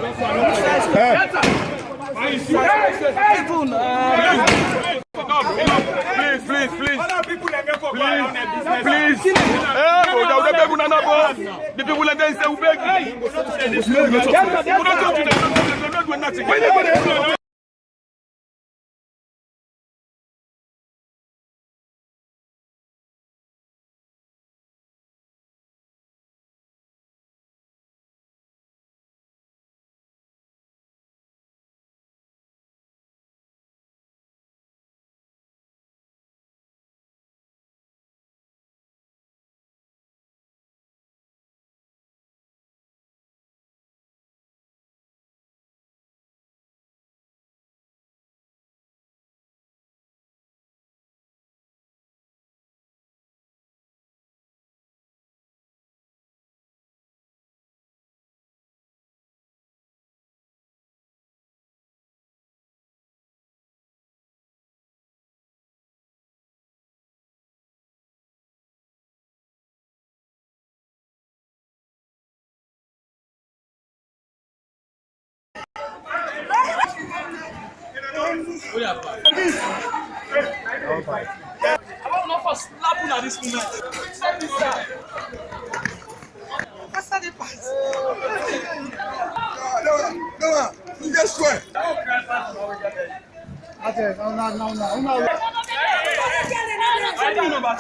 The people like that say we beg. I'm not for slapping at this moment. What's that? No, you just swear. Okay, no. I don't know about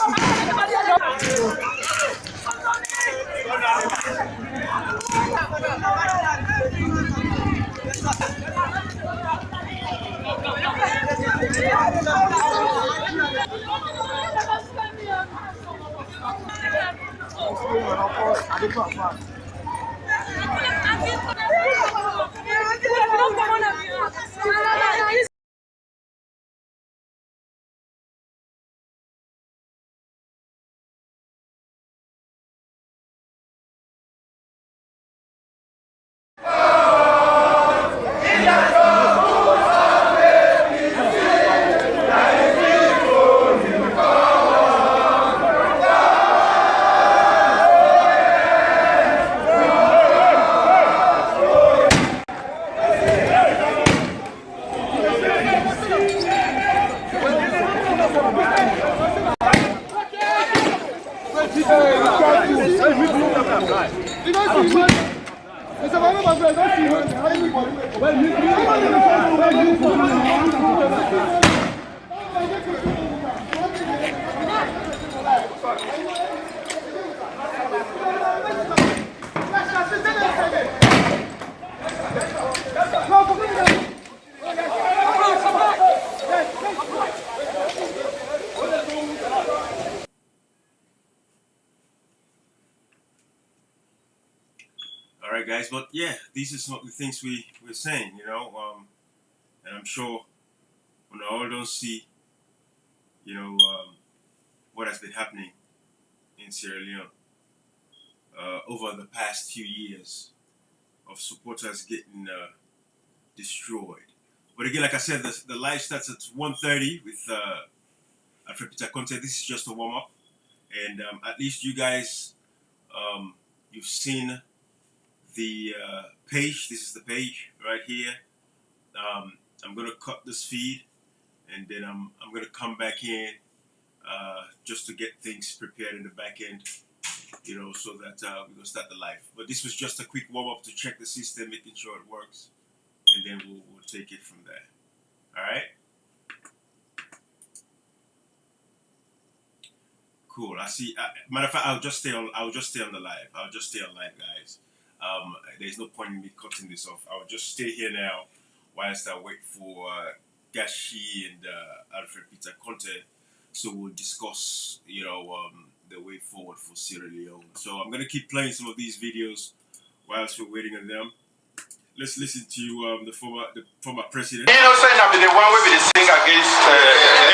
Alright guys, but yeah, these are some of the things we're saying, you know, and I'm sure when I all don't see, you know, what has been happening in Sierra Leone over the past few years of supporters getting destroyed. But again, like I said, the live starts at 1:30 with Alfred Conteh. This is just a warm-up, and at least you guys, you've seen the page. This is the page right here. I'm gonna cut this feed, and then I'm gonna come back in just to get things prepared in the back end, you know, so that we're gonna start the live. But this was just a quick warm-up to check the system, making sure it works, and then we'll take it from there. All right. Cool. I see. Matter of fact, I'll just stay on the live. I'll just stay on live, guys. There's no point in me cutting this off. I'll just stay here now whilst I wait for Gashi and Alfred Conteh. So we'll discuss, you know, the way forward for Sierra Leone. So I'm gonna keep playing some of these videos whilst we're waiting on them. Let's listen to the former president. You know, saying I've been the one way with the sing against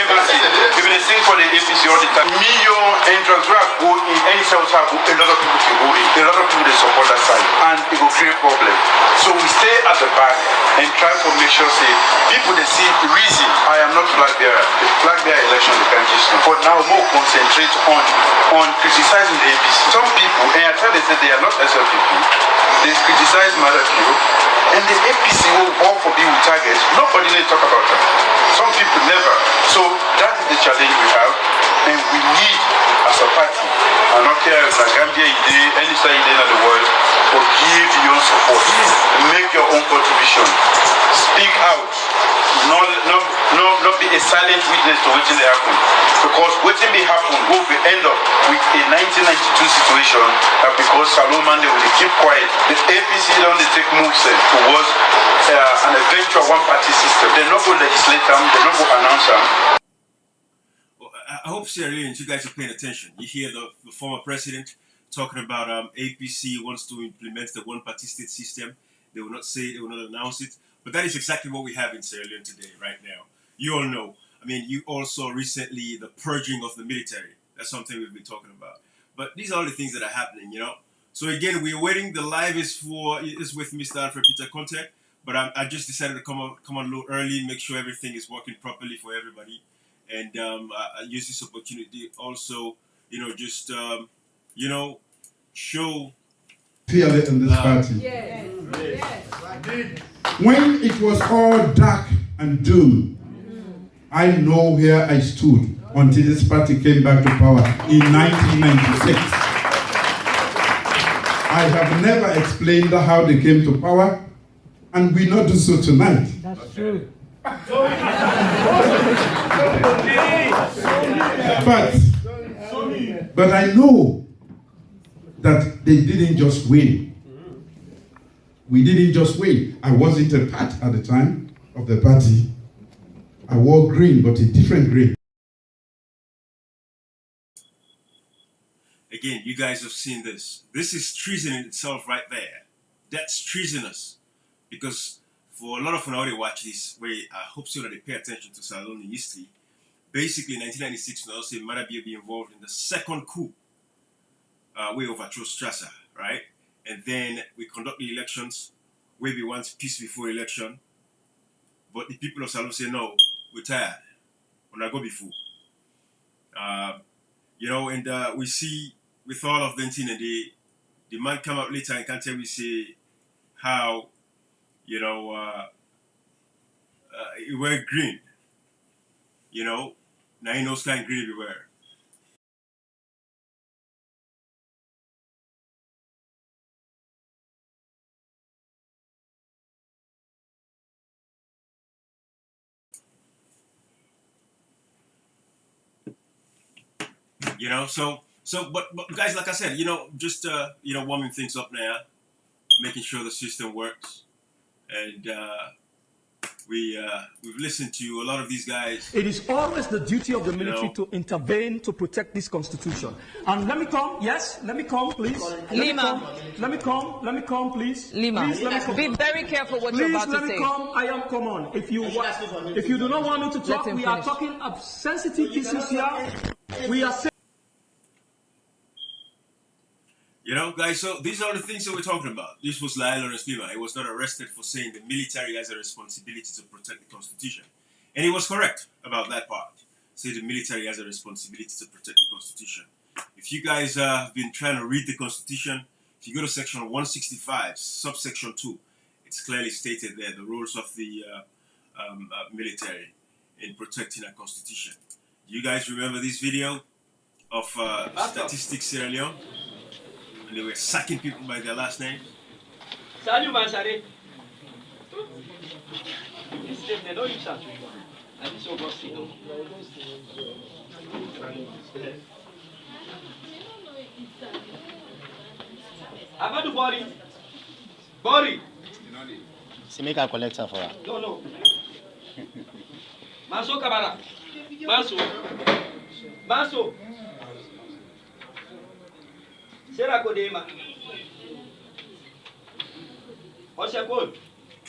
embassy. We've been sing for the APC all the time. Million entrants where I go in any sales a lot of people can go in. A lot of people they support that side, and it will create problem. So we stay at the back and try to make sure say people they see the reason I am not flag bearer. The flag bearer election they can just know. But now more concentrate on criticizing the APC. Some people, and I tell they say they are not SLPP. They criticize Madakio. And the APC will all for being with targets. Nobody need to talk about that. Some people never. So that is the challenge we have. And we need, as a party, I don't care if the Gambia is any side in the world, to give your support. Make your own contribution. Speak out. Not be a silent witness to what will happen. Because what will happen will be end up with a 1992 situation that because Salomon they will keep quiet. The APC don't take moves towards an eventual one-party system. They're not going to legislate them, they're not going to announce them. Well, I hope Sierra Leone, you guys are paying attention. You hear the former president talking about APC wants to implement the one-party state system. They will not say, they will not announce it. But that is exactly what we have in Sierra Leone today, right now. You all know. I mean, you also recently the purging of the military. That's something we've been talking about. But these are all the things that are happening, you know. So again, we're waiting. The live is with Mr. Alfred Peter Conteh. But I just decided to come on a little early, make sure everything is working properly for everybody, and I use this opportunity also, you know, just show. Feel it in this party. Yes. When it was all dark and doom, I know where I stood until this party came back to power in 1996. I have never explained how they came to power, and we not do so tonight. That's true. But I know that they didn't just win. We didn't just win. I wasn't a part at the time of the party. I wore green, but a different green. Again, you guys have seen this. This is treason in itself right there. That's treasonous. Because for a lot of people who watch this, I hope so that they pay attention to Sierra Leone history. Basically, in 1996, we also Madabia be involved in the second coup. We overthrow Strasser, right? And then we conduct the elections, where we want peace before election. But the people of Salom say, no, we're tired. We're not going to be fooled. You know, and we see with all of them, and the man come up later and Conteh, we say how, you know, it were green. You know, now he knows kind of green everywhere. You know, but guys, like I said, you know, just warming things up now, making sure the system works, and we've listened to a lot of these guys. It is always the duty of the military to intervene to protect this constitution. And let me come, yes, let me come, please. Lima. Let me come, please. Lima. Please, let me come. Be very careful what Please, you're about to let me say. come. I am come on. If you do not want me to talk, we are talking of sensitive issues here. We are saying. You know, guys, so these are the things that we're talking about. This was Lawrence Lima. He was not arrested for saying the military has a responsibility to protect the Constitution. And he was correct about that part. Say the military has a responsibility to protect the Constitution. If you guys have been trying to read the Constitution, if you go to section 165, subsection 2, it's clearly stated there, the roles of the military in protecting a Constitution. Do you guys remember this video of Statistics Sierra Leone? And they were sacking people by their last name. Salut Mansare. This is the no use at and this Augustino. Abadu Bori. See, make a collector for her. No. Maso Kabara. Maso. Sera Kodema. What's your code?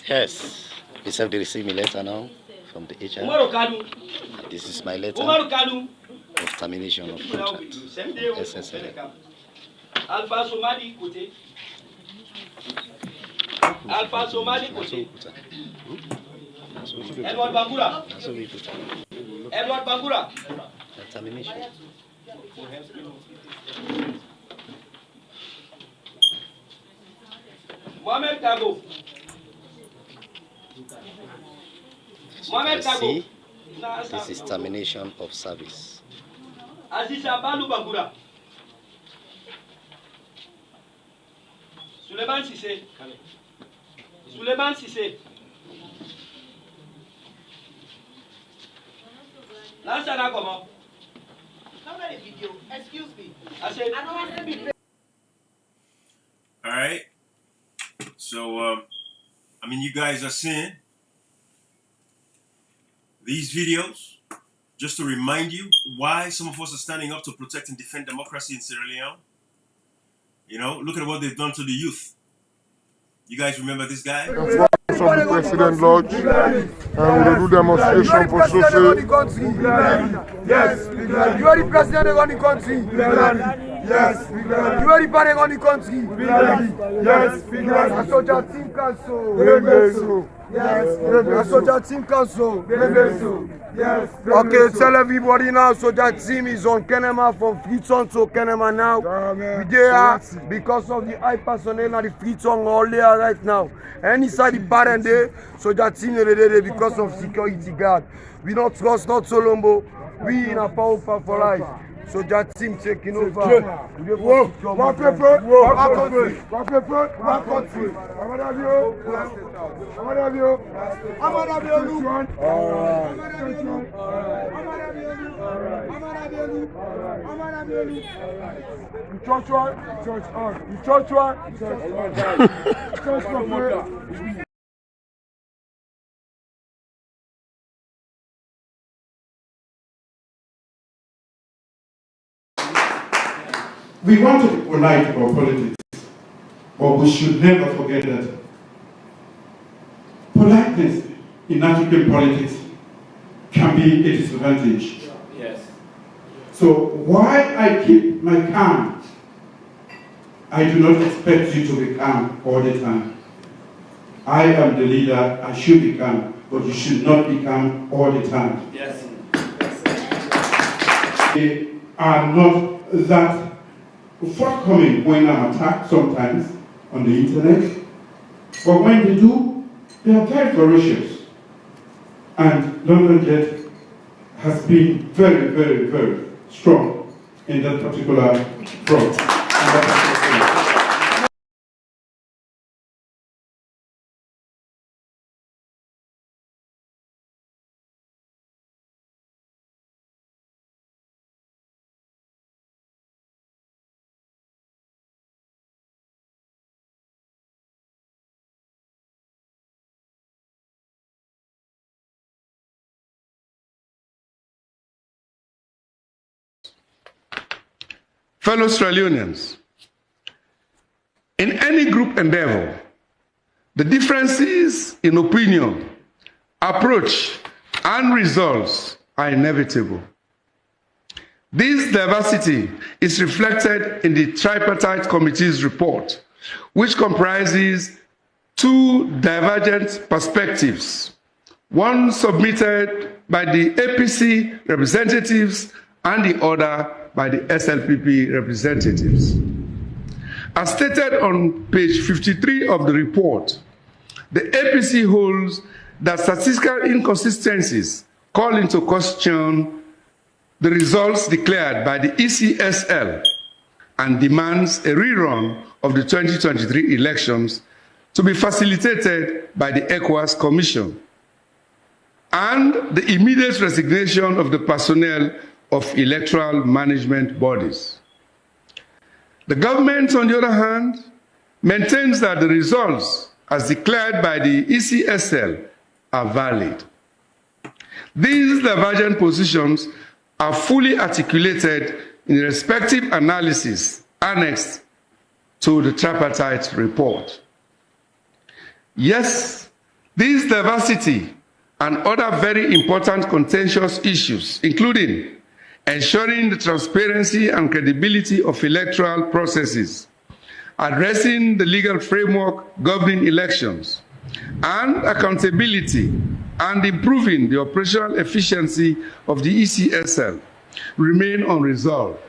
Yes. You have received me letter now from the HR. Umaru Kanu. This is my letter Umaru Kanu. of termination of contract. SSL. Alpha Somali Kote. Alpha Somali Kote. Edward Bangura. Edward Bangura. Termination. Mohamed Kago. Mohamed Kago. C. This is termination of service. Aziz Abalu Bagura. Suleiman Sisse. Suleiman Sisse. Lansana comment? Video. Excuse me. I said, I don't want to be. All right. So, I mean, you guys are seeing these videos just to remind you why some of us are standing up to protect and defend democracy in Sierra Leone. You know, look at what they've done to the youth. You guys remember this guy? From the President Lodge, and we do demonstration for social. Yes, you are the president of the country. Yes, you are the parent of the country. Yes, a soldier team council. Yes, a soldier team council. Yes. Okay, tell everybody now. So that team is on Kenema from Freetown to Kenema now. We there because of the high personnel and the Freetown all there right now. And inside the parent there, so that team is there because of security guard. We don't trust not Solombo. We in a power for life. So that team taking over. One paper, one country. We want to be polite about politics, but we should never forget that politeness in African politics can be a disadvantage. yes. So while I keep my calm, I do not expect you to be calm all the time. I am the leader, I should be calm, but you should not be calm all the time. Yes. They are not that forthcoming when I'm attacked sometimes on the internet, but when they do, they are very ferocious. And London Jet has been very, very, very strong in that particular front. Fellow Sierra Leoneans, in any group endeavor, the differences in opinion, approach, and results are inevitable. This diversity is reflected in the Tripartite Committee's report, which comprises two divergent perspectives, one submitted by the APC representatives and the other by the SLPP representatives. As stated on page 53 of the report, the APC holds that statistical inconsistencies call into question the results declared by the ECSL and demands a rerun of the 2023 elections to be facilitated by the ECOWAS Commission and the immediate resignation of the personnel of electoral management bodies. The government, on the other hand, maintains that the results as declared by the ECSL are valid. These divergent positions are fully articulated in the respective analysis annexed to the tripartite report. Yes, this diversity and other very important contentious issues, including ensuring the transparency and credibility of electoral processes, addressing the legal framework governing elections, and accountability and improving the operational efficiency of the ECSL remain unresolved.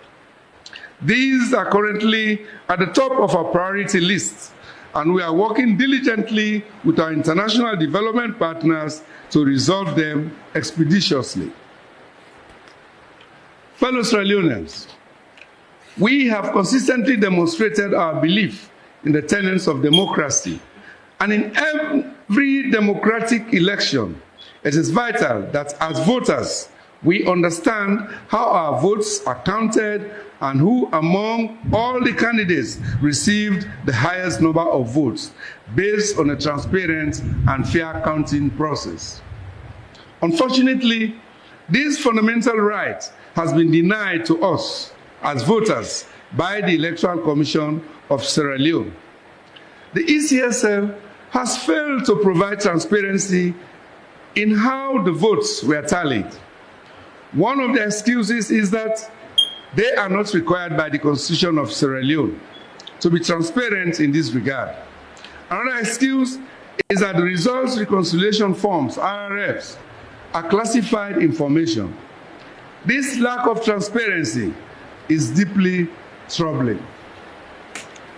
These are currently at the top of our priority list and we are working diligently with our international development partners to resolve them expeditiously. Fellow Sierra Leoneans, we have consistently demonstrated our belief in the tenets of democracy, and in every democratic election, it is vital that as voters, we understand how our votes are counted and who among all the candidates received the highest number of votes based on a transparent and fair counting process. Unfortunately, this fundamental right has been denied to us as voters by the Electoral Commission of Sierra Leone. The ECSL has failed to provide transparency in how the votes were tallied. One of the excuses is that they are not required by the Constitution of Sierra Leone to be transparent in this regard. Another excuse is that the results reconciliation forms, RRFs, are classified information. This lack of transparency is deeply troubling.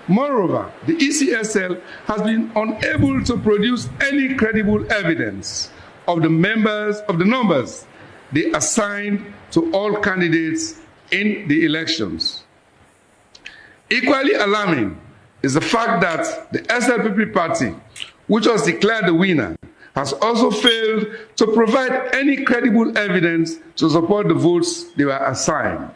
Moreover, the ECSL has been unable to produce any credible evidence of the numbers they assigned to all candidates in the elections. Equally alarming is the fact that the SLPP party, which was declared the winner, has also failed to provide any credible evidence to support the votes they were assigned.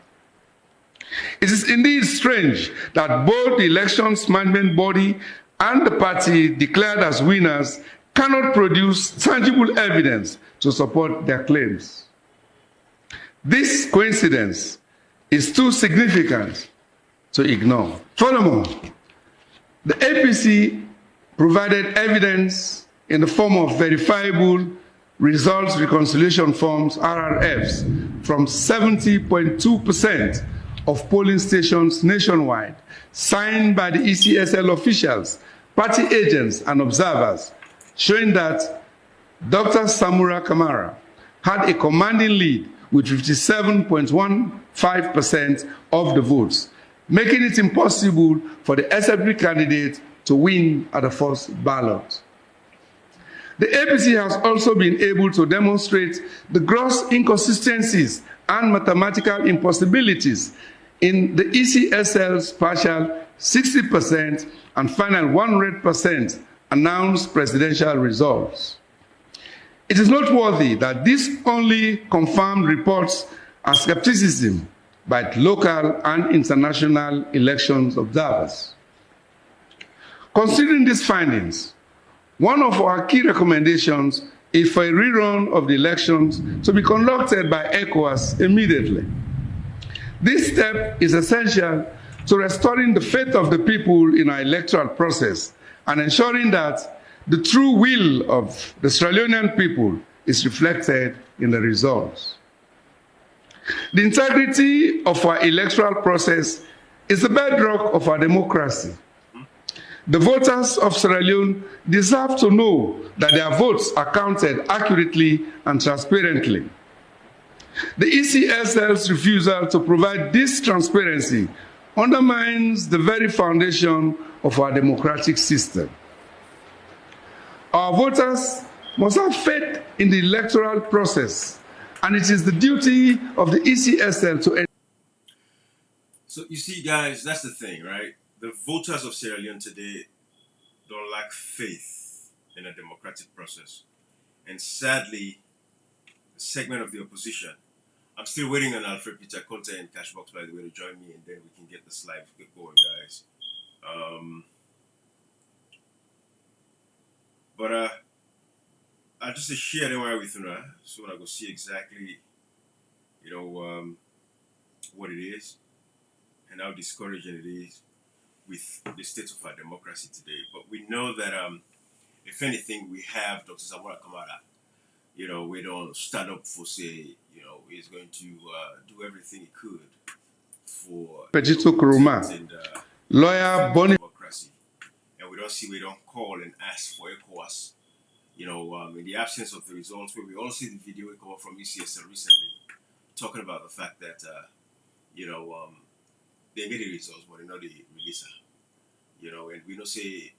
It is indeed strange that both the elections management body and the party declared as winners cannot produce tangible evidence to support their claims. This coincidence is too significant to ignore. Furthermore, the APC provided evidence in the form of verifiable results reconciliation forms, RRFs, from 70.2% of polling stations nationwide, signed by the ECSL officials, party agents, and observers, showing that Dr. Samura Kamara had a commanding lead with 57.15% of the votes, making it impossible for the SLP candidate to win at the first ballot. The APC has also been able to demonstrate the gross inconsistencies and mathematical impossibilities in the ECSL's partial 60% and final 100% announced presidential results. It is noteworthy that this only confirmed reports and skepticism by local and international elections observers. Considering these findings, one of our key recommendations is for a rerun of the elections to be conducted by ECOWAS immediately. This step is essential to restoring the faith of the people in our electoral process and ensuring that the true will of the Sierra Leonean people is reflected in the results. The integrity of our electoral process is the bedrock of our democracy. The voters of Sierra Leone deserve to know that their votes are counted accurately and transparently. The ECSL's refusal to provide this transparency undermines the very foundation of our democratic system. Our voters must have faith in the electoral process, and it is the duty of the ECSL to. So you see, guys, that's the thing, right? The voters of Sierra Leone today don't lack faith in a democratic process. And sadly, a segment of the opposition, I'm still waiting on Alfred, Peter, Conteh, and Cashbox, by the way, to join me, and then we can get this live going, guys. I'll just share them with you now, so I go see exactly, what it is and how discouraging it is with the state of our democracy today. But we know that, if anything, we have Dr. Samura Kamara. We don't stand up for, say, he's going to do everything he could for Pejito Kuruma, lawyer Bonnie. Democracy. And we don't call and ask for ECOWAS. In the absence of the results, where we all see the video come up from ECSL recently, talking about the fact that, they made the results, but they know the release. And we don't say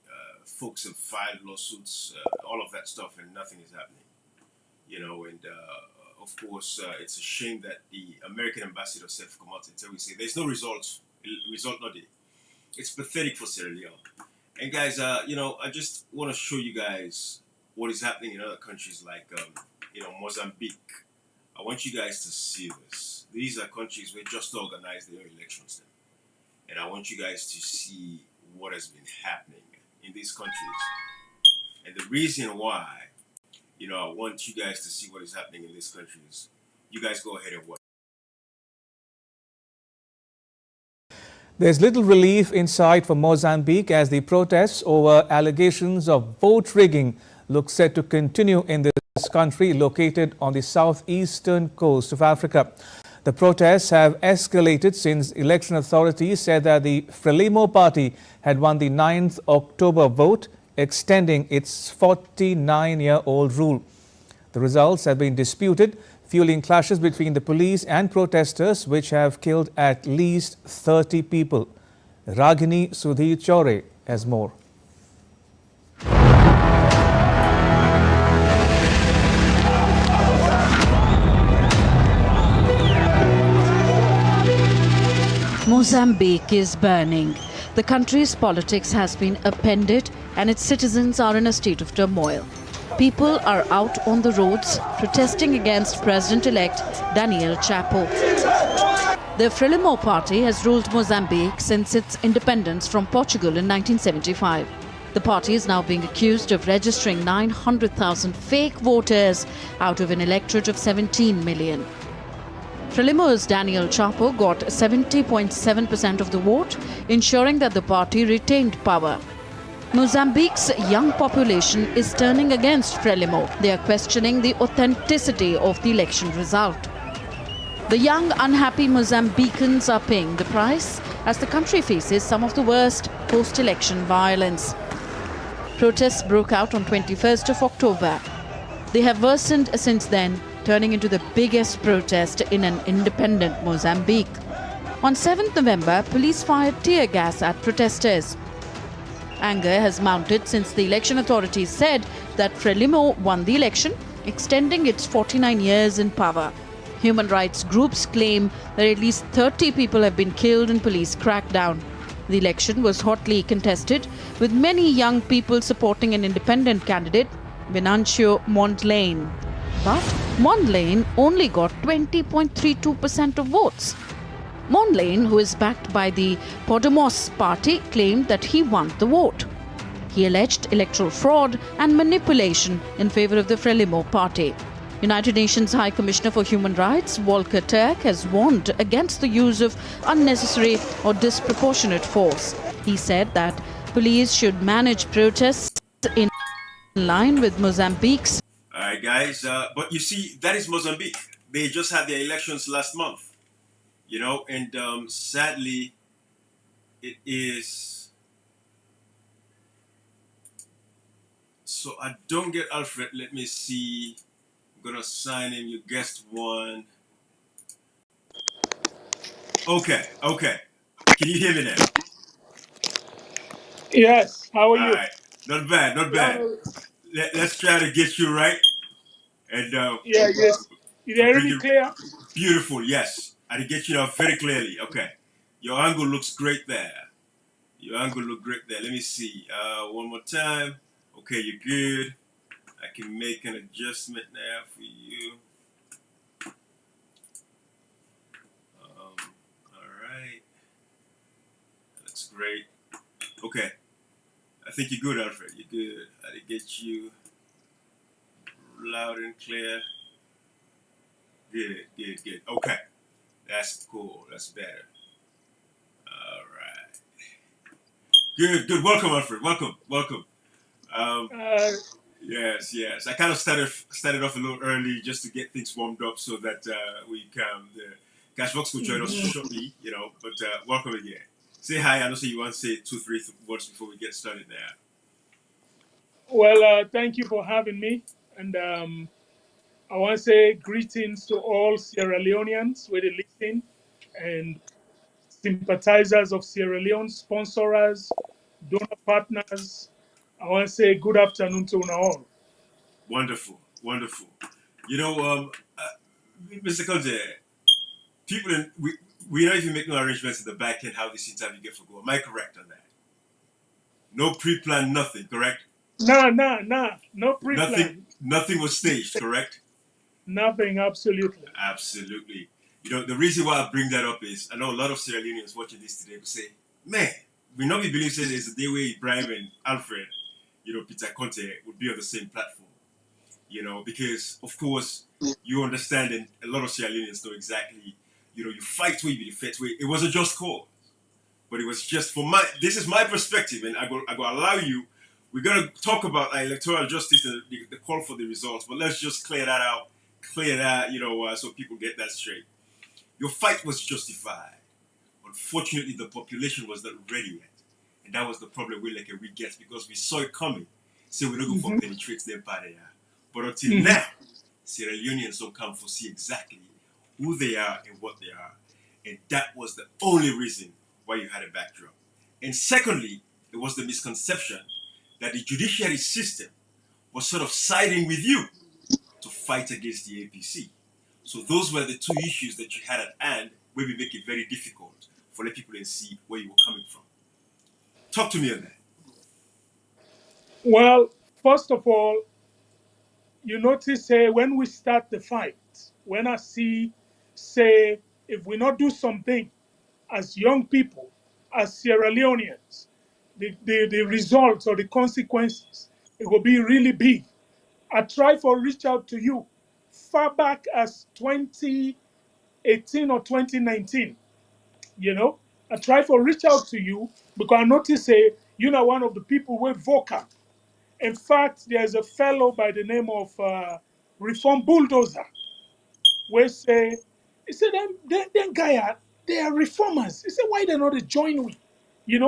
folks have filed lawsuits, all of that stuff, and nothing is happening. You know, and of course, it's a shame that the American ambassador said come out and we say there's no results, result not there. It's pathetic for Sierra Leone. And guys, you know, I just want to show you guys what is happening in other countries like, you know, Mozambique. I want you guys to see this. These are countries where just organized their elections. And I want you guys to see what has been happening in these countries. And the reason why, you know, I want you guys to see what is happening in these countries. You guys go ahead and watch. There's little relief in sight for Mozambique as the protests over allegations of vote rigging look set to continue in this country located on the southeastern coast of Africa. The protests have escalated since election authorities said that the Frelimo party had won the 9th October vote, extending its 49-year-old rule. The results have been disputed, fueling clashes between the police and protesters, which have killed at least 30 people. Ragini Sudhir Chore has more. Mozambique is burning. The country's politics has been upended and its citizens are in a state of turmoil. People are out on the roads protesting against President-elect Daniel Chapo. The Frelimo party has ruled Mozambique since its independence from Portugal in 1975. The party is now being accused of registering 900,000 fake voters out of an electorate of 17 million. Frelimo's Daniel Chapo got 70.7% of the vote, ensuring that the party retained power. Mozambique's young population is turning against Frelimo. They are questioning the authenticity of the election result. The young, unhappy Mozambicans are paying the price as the country faces some of the worst post-election violence. Protests broke out on 21st of October. They have worsened since then, turning into the biggest protest in an independent Mozambique. On 7th November, police fired tear gas at protesters. Anger has mounted since the election authorities said that Frelimo won the election, extending its 49 years in power. Human rights groups claim that at least 30 people have been killed in police crackdown. The election was hotly contested, with many young people supporting an independent candidate, Venancio Mondlane. But Mondlane only got 20.32% of votes. Mondlane, who is backed by the Podemos party, claimed that he won the vote. He alleged electoral fraud and manipulation in favor of the Frelimo party. United Nations High Commissioner for Human Rights, Volker Turk, has warned against the use of unnecessary or disproportionate force. He said that police should manage protests in line with Mozambique's. All right, guys, but you see, that is Mozambique. They just had their elections last month. You know, and sadly, it is. So I don't get Alfred. Let me see. I'm gonna sign in. You guessed one. Okay, okay. Can you hear me now? Yes. How are you? All right. Not bad, not bad. Let's try to get you right. And Yeah, yes. You hear me clear? Beautiful, yes. I did get you now very clearly. Okay. Your angle looks great there. Your angle look great there. Let me see. One more time. Okay, you're good. I can make an adjustment now for you. All right. That looks great. Okay. I think you're good, Alfred. You're good. I did get you loud and clear. Good, good, good. Okay. That's cool. That's better. All right. Good, good. Welcome, Alfred. Welcome, welcome. Yes, yes. I kind of started off a little early just to get things warmed up so that we can. Cash Vox will join us shortly, you know. But welcome again. Say hi. I know you want to say 2-3 words before we get started now. Well, thank you for having me, and I want to say greetings to all Sierra Leoneans with a listening and sympathizers of Sierra Leone, sponsors, donor partners, I want to say good afternoon to you all. Wonderful, wonderful. You know, Mr. Conteh, people we don't even make no arrangements in the back end how this interview get for go. Am I correct on that? No pre-plan, nothing, correct? Nah, no Nothing, pre-plan. nothing was staged, correct? Nothing, absolutely. Absolutely. You know, the reason why I bring that up is I know a lot of Sierra Leoneans watching this today will say, man, we not be believe saying there's a day where Ibrahim and Alfred, Peter Conteh would be on the same platform. Because of course you understand and a lot of Sierra Leoneans know exactly, you fight where you be the fit way. It was a just cause. But it was just this is my perspective, and I go allow you. We're gonna talk about electoral justice and the call for the results, but let's just clear that, so people get that straight. Your fight was justified. Unfortunately, the population was not ready yet, and that was the problem we get because we saw it coming. So we don't go for penetrate them part of that. But until now, Sierra Leoneans don't come for see exactly who they are and what they are, and that was the only reason why you had a backdrop. And secondly, it was the misconception that the judiciary system was sort of siding with you to fight against the APC. So those were the two issues that you had at hand, where we make it very difficult for the people to see where you were coming from. Talk to me on that. Well, first of all, you notice when we start the fight, when I see, say, if we not do something as young people, as Sierra Leoneans, the results or the consequences, it will be really big. I try for reach out to you far back as 2018 or 2019. I try for reach out to you because I notice you know one of the people who vocal. In fact, there's a fellow by the name of Reform Bulldozer, where he said, them guy, they are reformers. He said, why they not join we? He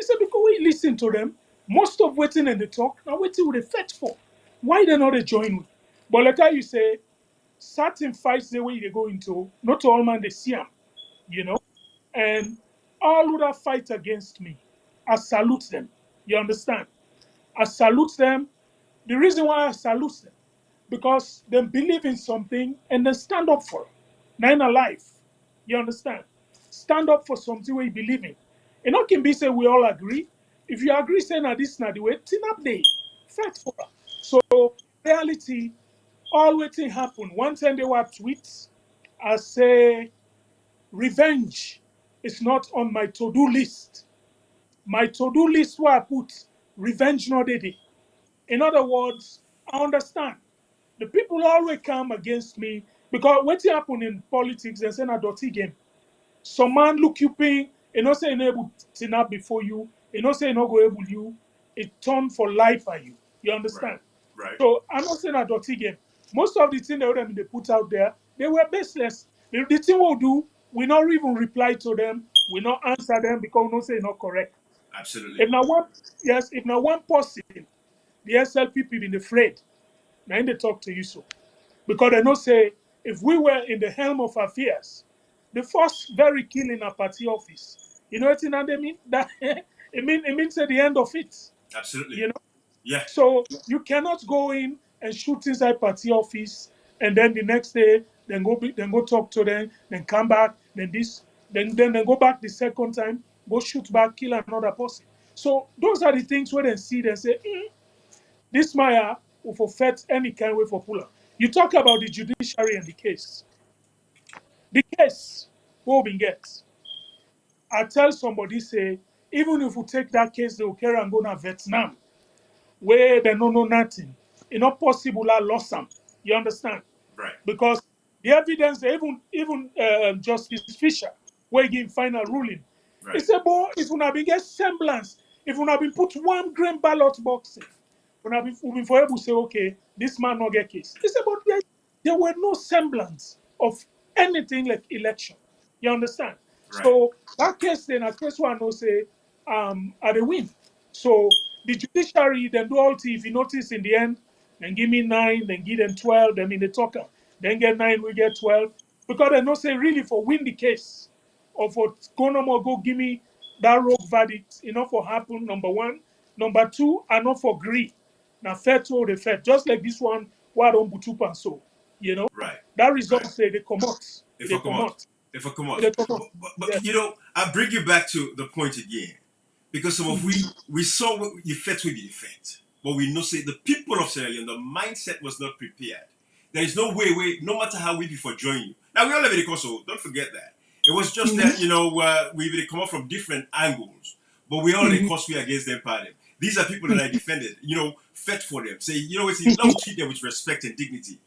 said, because we listen to them, most of waiting in the talk, now waiting with the fetch for. Why they not join we? But like how you say, certain fights the way they go into, not all man they see them, you know? And all who that fight against me, I salute them. You understand? I salute them. The reason why I salute them, because they believe in something and they stand up for it. Nine alive. You understand? Stand up for something we believe in. And not can be say we all agree. If you agree saying that this is not the way, tin up day. Fight for it. So reality, all waiting happen. One time they were tweets. I say revenge is not on my to-do list. My to-do list where I put revenge not a day. In other words, I understand. The people always come against me because what happen in politics, they say a dirty game. Some man look you paying, and not say able to not before you, and not say not go able you, it turn for life for you. You understand? Right. So I'm not saying a dirty game. Most of the things they put out there, they were baseless. The thing we'll do, we not even reply to them, we not answer them because we not say not correct. Absolutely. If now one person, the SLPP been afraid, now they talk to you so. Because they know say, if we were in the helm of affairs, the first very killing a party office, you know what they mean? That it means at the end of it. Absolutely. You know? Yeah. So you cannot go in and shoot inside party office and then the next day then go talk to them, then come back, then then go back the second time, go shoot back, kill another person. So those are the things where they see they say, this Maya will forfeit any kind of way for puller. You talk about the judiciary and the case. The case, what we get. I tell somebody, say, even if we take that case, they will carry and go to Vietnam, where they don't know nothing. It's not possible I lost them. You understand? Right. Because the evidence, even Justice Fisher, where he gave final ruling, Right. he said, boy, if we have been get semblance, if we have been put 1 gram ballot box in, we been for able to say, okay, this man not get case. He said, but there were no semblance of anything like election. You understand? Right. So that case then, a case one will say, at the win. So the judiciary then do all if you notice in the end, then give me 9, then give them 12, then in the talker, then get 9, we get 12. Because they not say really for win the case or for go no more go give me that rogue verdict, for happen, number one. Number two, are not for greed. Now, fair to the fair, just like this one, why don't Butup and so, you know, Right. that result Right. say they come out. If They I come come out. out. If I come out. They come out. But you know, I bring you back to the point again. Because some of we saw what the effect will be the effect. But we know say the people of Sierra Leone, the mindset was not prepared. There is no way, no matter how we before join you. Now we all have a course, so don't forget that. It was just that, you know, we will come up from different angles. But we all the cause we against them party. These are people that I defended, you know, fought for them. Say, you know, now we treat them with respect and dignity.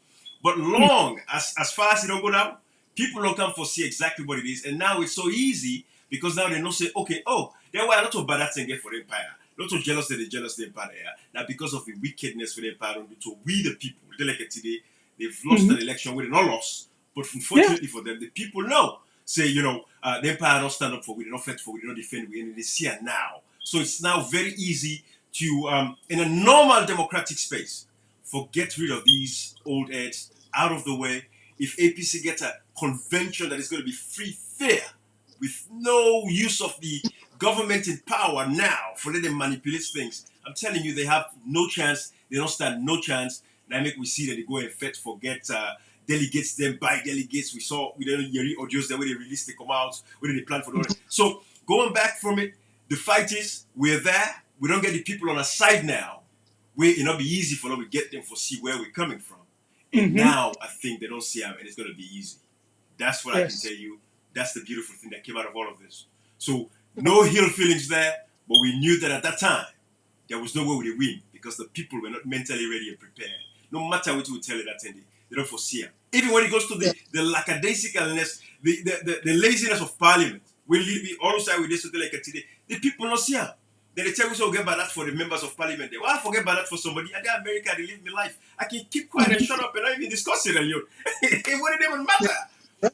But long as far as it don't go down, people don't come for see exactly what it is. And now it's so easy because now they know say, okay, oh, there were a lot of bad things for the empire. A lot of jealous that they jealous the empire. Now because of the wickedness for the empire, to we the people, they like it today, they've lost an election with no loss. But unfortunately for them, the people know. Say, you know, the empire don't stand up for we, they don't fight for we, they don't defend we, and they see it now. So it's now very easy to, in a normal democratic space, get rid of these old heads out of the way. If APC gets a convention that is going to be free, fair, with no use of the government in power now for letting them manipulate things, I'm telling you, they have no chance. They don't stand no chance. Now make we see that they go and forget delegates, them by delegates. We saw with the audios that when they released, they come out, when they plan for the So going back from it, the fight is we're there. We don't get the people on our side now. It'll not be easy for them to get them for see where we're coming from. And now I think they don't see them, and it's going to be easy. That's what I can tell you. That's the beautiful thing that came out of all of this. So no ill feelings there, but we knew that at that time there was no way we would win because the people were not mentally ready and prepared. No matter what we tell it, they don't foresee them. Even when it goes to the lackadaisicalness, the laziness of parliament, we all side with this like today, the people not see them. Then they tell me so get bad for the members of parliament. Well, I forget bad for somebody. I got America, they live my life. I can keep quiet and shut up and not even discuss it alone. It wouldn't even matter.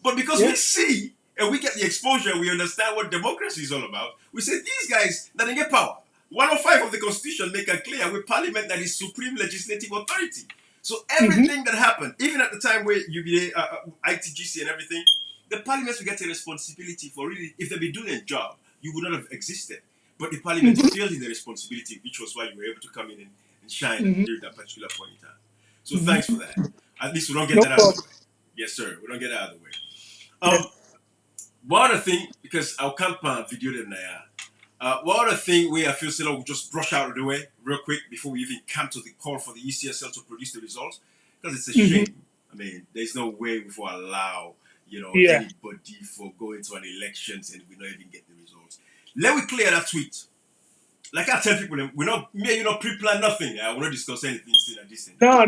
But because we see and we get the exposure, we understand what democracy is all about. We say these guys that they get power. 105 of the Constitution make it clear with Parliament that is supreme legislative authority. So everything that happened, even at the time where you be ITGC and everything, the Parliament will get a responsibility for really, if they be doing a job, you would not have existed. But the Parliament failed in the responsibility, which was why you were able to come in and shine during that particular point in time. So thanks for that. At least we don't get that out of the way. Yes, sir. We don't get that out of the way. One other thing, because I'll come video them there. One other thing where I feel still we'll just brush out of the way real quick before we even come to the call for the ECSL to produce the results, because it's a shame. I mean, there's no way we will allow anybody for going to an elections and we not even get the results. Let me clear that tweet. Like I tell people, we're not pre-plan nothing. I will not discuss anything still at this thing. No.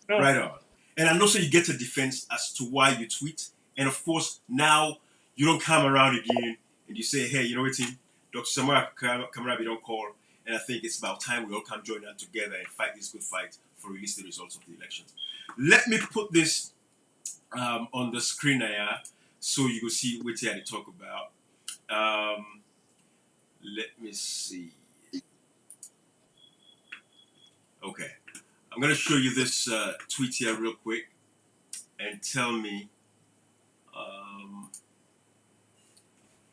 Right on. And I know so you get a defense as to why you tweet. And of course, now you don't come around again and you say, hey, you know what, team? Dr. Samara Kamarabi don't call. And I think it's about time we all come join that together and fight this good fight for release the results of the elections. Let me put this on the screen here so you can see what I talk about. Let me see. Okay. I'm going to show you this tweet here real quick and tell me.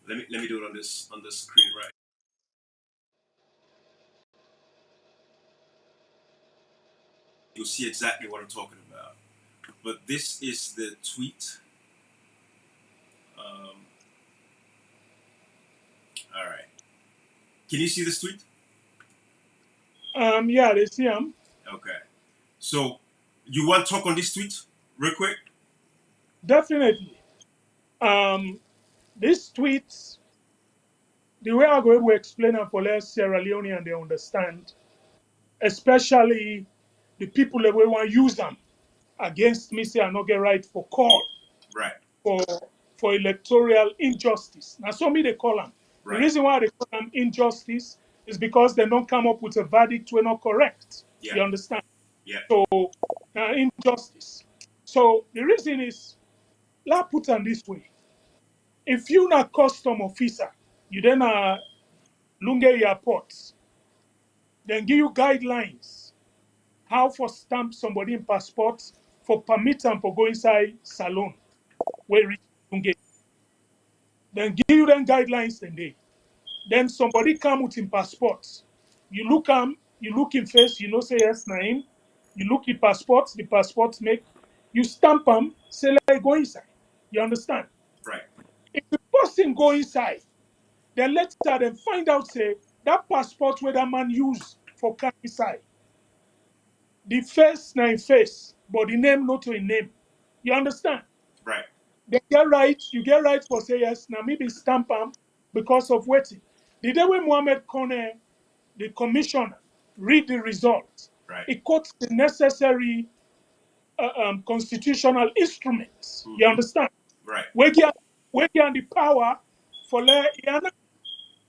Let me do it on the screen right. You'll see exactly what I'm talking about. But this is the tweet. All right. Can you see this tweet? Yeah, they see him. Okay. So, you want to talk on this tweet real quick? Definitely. This tweet, the way I'm going to explain it for less Sierra Leone and they understand, especially the people that we want to use them against me, say I not get right for court. Right. For electoral injustice. Now, some they call them. Right. The reason why they call them injustice is because they don't come up with a verdict we're not correct. Yeah. You understand? Yeah. So, injustice. So, the reason is, let's put it this way. If you're not custom officer, you then Lunge airports, then give you guidelines how for stamp somebody in passports for permit them for go inside salon where reach Lunge. Then give you them guidelines then somebody come with in passports. You look in face, you know, say yes, na him. You look at passport, the passport make, you stamp them, say let go inside. You understand? Right. If the person go inside, then later then find out say that passport where that man use for come inside. The face na him face, but the name not to a name. You understand? Right. They get right, you get right for say yes, now maybe stamp am because of waiting. The day when Mohamed Conteh, the commissioner, read the results, Right. it quotes the necessary constitutional instruments. You understand? Right. We get the power for let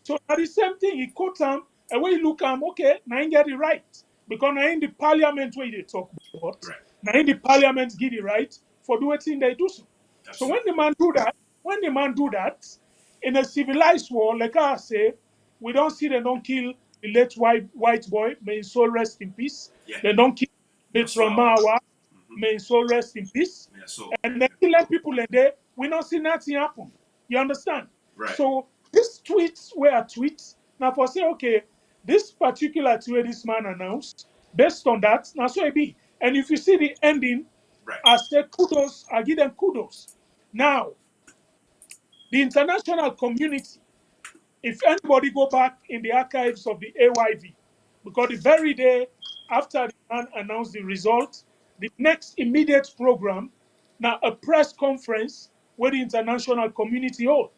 so at the same thing, he quote him, and when you look at him, okay, now he get it right. Because now in the parliament where they talk about, Right. now in the parliament get it right for doing thing they do so. So when the man do that, in a civilized world, like I say, we don't see they don't kill the late white boy, may his soul rest in peace. Yeah. They don't kill the That's wow. trauma, may his soul rest in peace. Yeah, so, And then kill people in there, we don't see nothing happen. You understand? right. So these tweets were tweets. Now for say, okay, this particular tweet this man announced, based on that, now so it be. And if you see the ending, right. I say kudos, I give them kudos. Now, the international community, if anybody go back in the archives of the AYV, because the very day after the man announced the result, the next immediate program, now a press conference where the international community hold.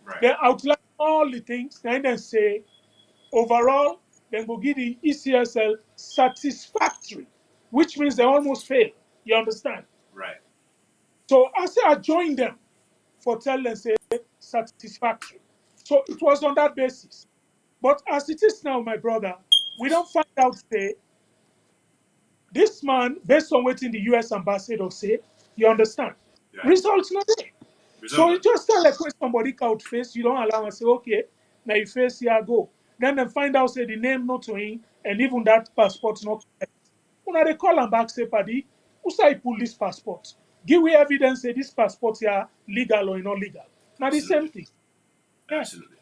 Right. They outline all the things, and then say, overall, then go give the ECSL satisfactory, which means they almost fail. You understand? Right. So I say I join them for telling say satisfactory. So it was on that basis. But as it is now, my brother, we don't find out say this man, based on what in the US ambassador say, you understand? Yeah. Results not there. So Result. it just tell like when somebody count face, you don't allow and say, okay, now you face here go. Then they find out say the name not to him, and even that passport not correct. When they call and back say, Paddy, who say pull this passport? Give we evidence say this passport here legal or not legal. Now the same thing. Yeah. Absolutely.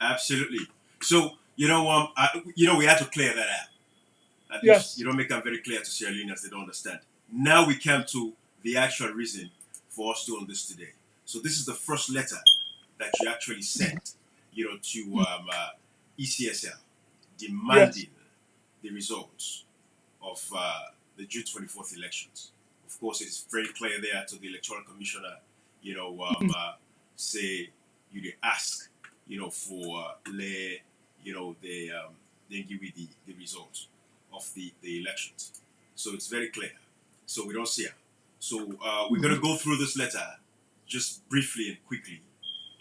Absolutely. So, we had to clear that out. At least, Yes. make that very clear to Sierra Leoneans, they don't understand. Now we come to the actual reason for us doing this today. So this is the first letter that you actually sent, to ECSL, demanding the results of the June 24th elections. Of course, it's very clear there to the electoral commissioner, say, they ask, for they give you the results of the elections. So it's very clear. So we don't see her. So we're going to go through this letter just briefly and quickly,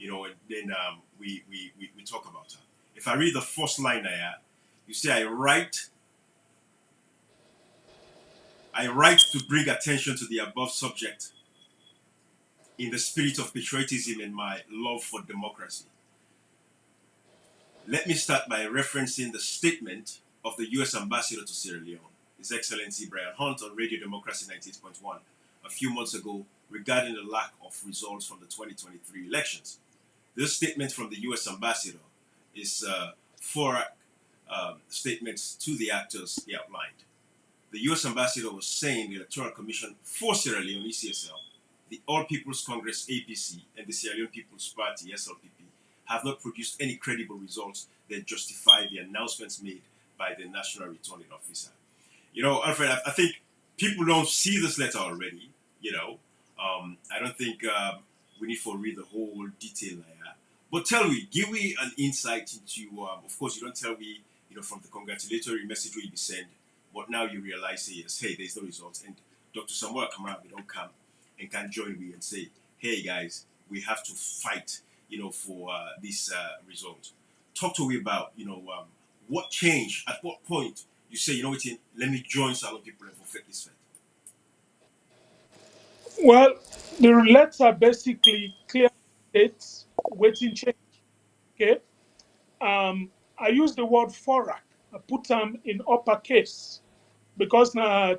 and then we talk about her. If I read the first line there, you say, I write to bring attention to the above subject in the spirit of patriotism and my love for democracy. Let me start by referencing the statement of the U.S. Ambassador to Sierra Leone, His Excellency Brian Hunt, on Radio Democracy 98.1 a few months ago regarding the lack of results from the 2023 elections. This statement from the U.S. Ambassador is four statements to the actors he outlined. The U.S. Ambassador was saying the Electoral Commission for Sierra Leone, ECSL, the All People's Congress, APC, and the Sierra Leone People's Party, SLPP, have not produced any credible results that justify the announcements made by the National Returning Officer. Alfred, I think people don't see this letter already, I don't think we need to read the whole detail there. But give me an insight into, of course, you don't tell me, from the congratulatory message where you be sent, but now you realize, yes, hey, there's no results. And Dr. Samuel Kamara, they don't come and can join me and say, hey, guys, we have to fight, for this result. Talk to me about, what changed, at what point you say, let me join Salon people and fulfill this fight. Well, the letter basically clear states waiting change. Okay. I use the word forak. I put them in uppercase because na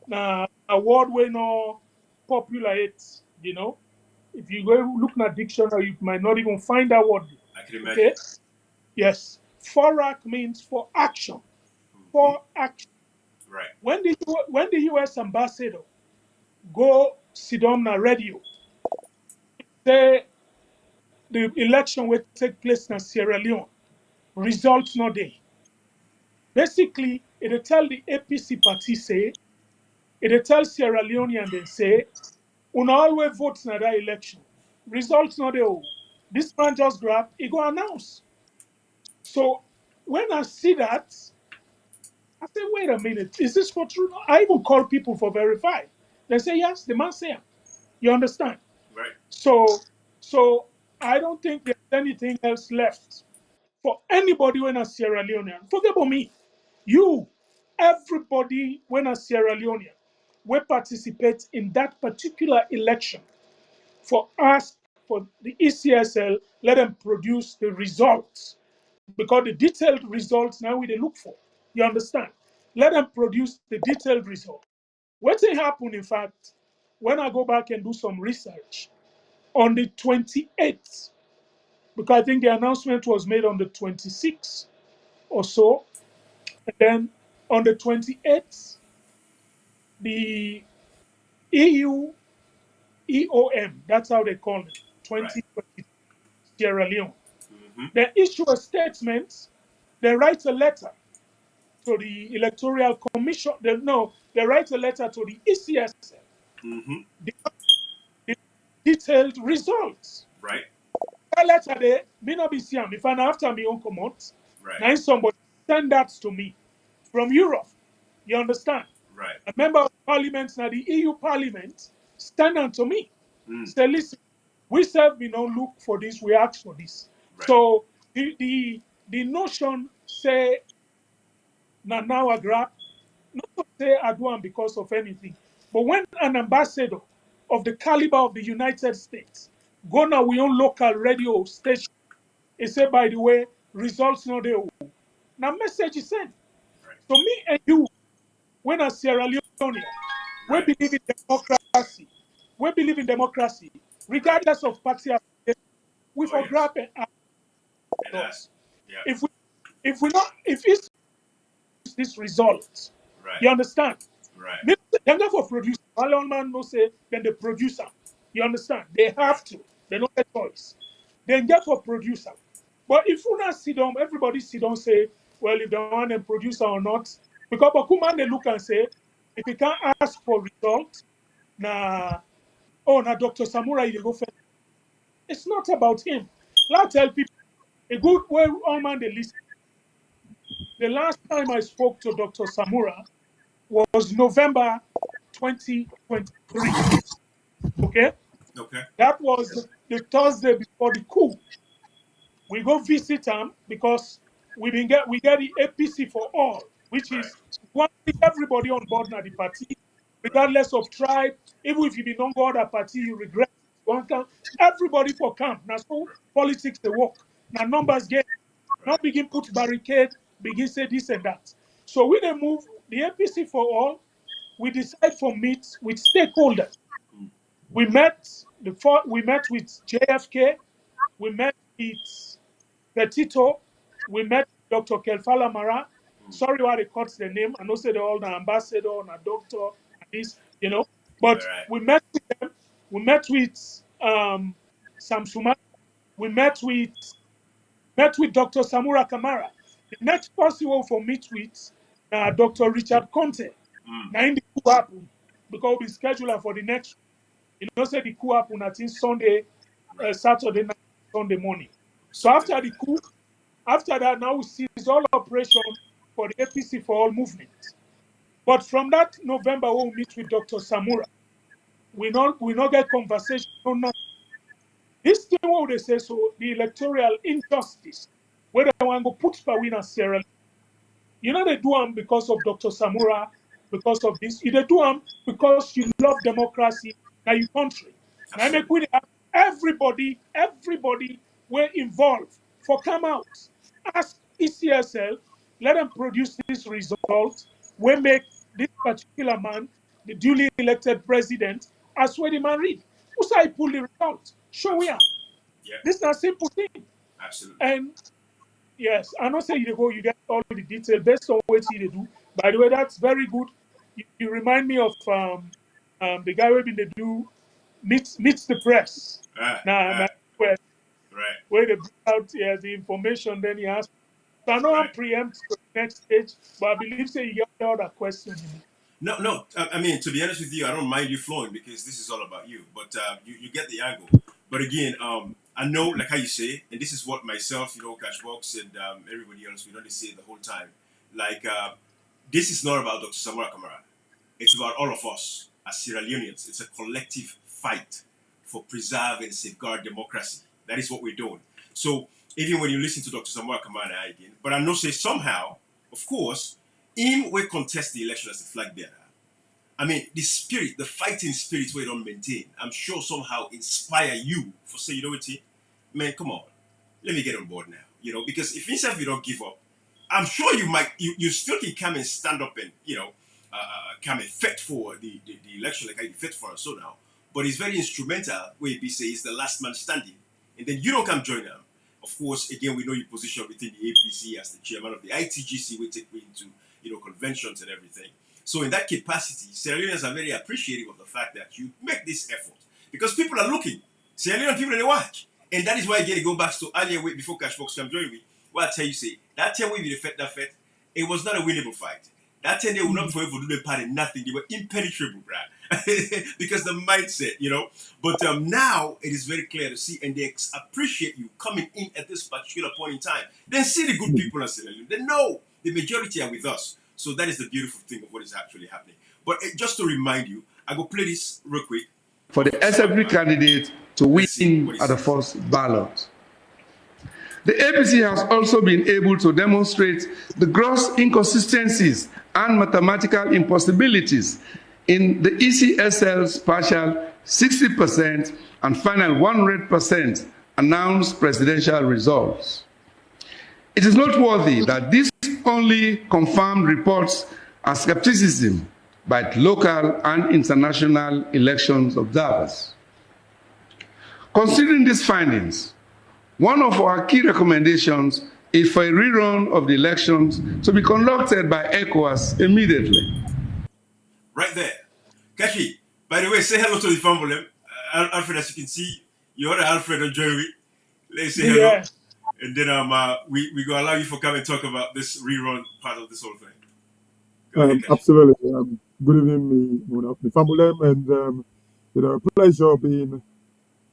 a word we no popular it, If you go look at dictionary, you might not even find that word. I can imagine. Okay. Yes. FORAC means for action. For action. Right. When the U.S. ambassador go sit on the radio, say the election will take place in Sierra Leone, results no day. Basically, it'll tell the APC party say, it'll tell Sierra Leonean they say, una always vote in that election. Results no day. This man just grab, he go announce. So when I see that, I say, wait a minute, is this for true? I even call people for verify. They say yes, the man say. You understand? Right. So I don't think there's anything else left for anybody when a Sierra Leonean. Forget about me. You, everybody when a Sierra Leonean will participate in that particular election for us, for the ECSL, let them produce the results. Because the detailed results now we they look for. You understand? Let them produce the detailed result. What will happen, in fact, when I go back and do some research on the 28th, because I think the announcement was made on the 26th or so, and then on the 28th, the EU EOM, that's how they call it, 2020 Sierra Leone, they issue a statement, they write a letter to the Electoral Commission, they write a letter to the ECSL, the detailed results. Right. That letter there, me not be seeing. If I after me own come out, now somebody send that to me from Europe. You understand? Right. A member of parliament, now the EU parliament, stand on to me. Say, listen, we said we don't look for this, we ask for this. Right. So the notion say now I grab, not to say I do am because of anything, but when an ambassador of the caliber of the United States go now we own local radio station, he said, by the way, results not there. Now message is sent. Right. So me and you, when a Sierra Leone, we believe in democracy. We believe in democracy, regardless of party affiliation. We for grab and ask. If we not, if it's this result, you understand? Right. They never produce. All man no say then the producer. You understand? They have to. They don't have choice. Then get for producer. But if you not sit down, everybody sit down say, well, if they want a producer or not, because Bakuman they look and say, if you can't ask for result, now Dr. Samurai you go first. It's not about him. Let's tell people a good way all man they listen. The last time I spoke to Dr. Samura was November 2023. Okay? Okay. That was the Thursday before the coup. We go visit him because we get the APC for all, which is wanting everybody on board now the party, regardless of tribe. Even if you be non go other party, you regret it. One can everybody for camp. Now so politics they work. Now numbers get now begin put barricade, begin say this and that. So we then move the APC for all. We decide for meet with stakeholders. We met we met with JFK. We met with Petito, we met Dr. Kelfala Mara. Sorry why they cut the name. I know say they're all the ambassador and a doctor and this, But we met with them. We met with Samsuma. We met with Dr. Samura Kamara. The next person we will meet with Dr. Richard Conteh. Now in the coup happen because we scheduled for the next. Say the coup happen at Sunday, Saturday night, Sunday morning. So after the coup, after that, now we see all operation for the APC for all movement. But from that November, when we meet with Dr. Samura, we not get conversation. No. This thing what they say, so the electoral injustice, where they want to put Pawina Sierra Leone. They do them because of Dr. Samura, because of this. They do them because you love democracy in your country. And I make with everybody were involved for come out. Ask ECSL, let them produce this result. We make this particular man the duly elected president. As where the man read. Who say pull the result? Show we are. Yeah. This is a simple thing. Absolutely. And Yes, I not say you go, you get all the detail based on what you do. By the way, that's very good. You remind me of the guy who been they do meets the press. Right, Now, right, where they bring out the information, then he asks. So I know I'm right. preempt to the next stage, but I believe say you get the other question. No, no. I mean, to be honest with you, I don't mind you flowing because this is all about you. But you get the angle. But again, I know, like how you say, and this is what myself, Catchbox and everybody else, we don't say the whole time. Like, this is not about Dr. Samora Kamara. It's about all of us as Sierra Leoneans. It's a collective fight for preserve and safeguard democracy. That is what we're doing. So even when you listen to Dr. Samora Kamara again, but I know say somehow, of course, him will contest the election as a flag bearer. I mean, the spirit, the fighting spirit we don't maintain, I'm sure somehow inspire you for say, you know what, man, come on, let me get on board now. Because if yourself you don't give up, I'm sure you still can come and stand up and, come and fight for the election like how you fight for us so now. But it's very instrumental where he say he's the last man standing. And then you don't come join them. Of course, again, we know your position within the APC as the chairman of the ITGC. We take me into, conventions and everything. So in that capacity, Sierra Leoneans are very appreciative of the fact that you make this effort. Because people are looking. Sierra Leone people, they watch. And that is why I get to go back to earlier way before Cashbox come join me. Well, I tell you, say, that time we fought that fight, it was not a winnable fight. That time they would not forever do the party, nothing. They were impenetrable, bruh. Because the mindset, But now it is very clear to see, and they appreciate you coming in at this particular point in time. Then see the good people in Sierra Leone. They know the majority are with us. So that is the beautiful thing of what is actually happening. But just to remind you, I go play this real quick. For the SFP candidate to win at the first ballot. The APC has also been able to demonstrate the gross inconsistencies and mathematical impossibilities in the ECSL's partial 60% and final 100% announced presidential results. It is noteworthy that this only confirmed reports are skepticism by local and international elections observers. Considering these findings, one of our key recommendations is for a rerun of the elections to be conducted by ECOWAS immediately. Right there. Kashi, by the way, say hello to the family. Alfred, as you can see, you're the Alfred and Jerry. Let's say hello. Yeah. And then we go allow you for come and talk about this rerun part of this whole thing. Absolutely. Good evening, me family, and pleasure being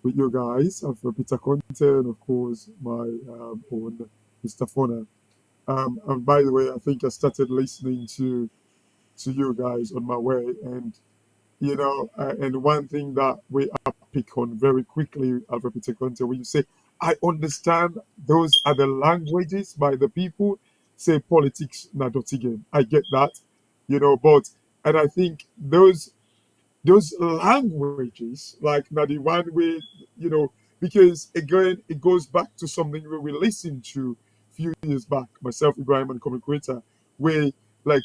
with you guys. For Peter Conteh, and of course my own Mr. Fona. And by the way, I think I started listening to you guys on my way, and and one thing that we pick on very quickly, Alfred Peter Conteh, when you say, I understand those are the languages by the people, say politics not dirty game. I get that, but and I think those languages, like now the one way, because again it goes back to something where we listened to a few years back, myself, Ibrahim, and Comic Creator, where like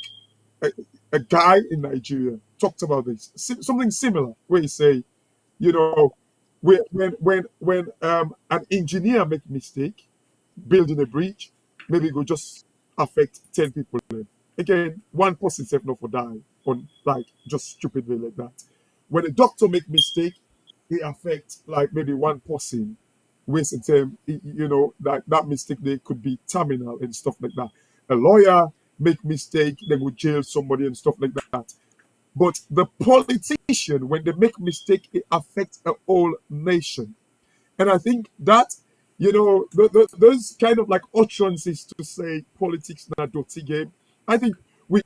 a guy in Nigeria talked about this, something similar, where he say, when an engineer make mistake building a bridge, maybe it will just affect 10 people. Again, one person said no for die on like just stupidly like that. When a doctor make mistake, it affects like maybe one person. Wasting time, that mistake they could be terminal and stuff like that. A lawyer make mistake, they will jail somebody and stuff like that. But the politician, when they make mistake, it affects a whole nation. And I think that, those kind of like utterances to say politics not dirty game, I think we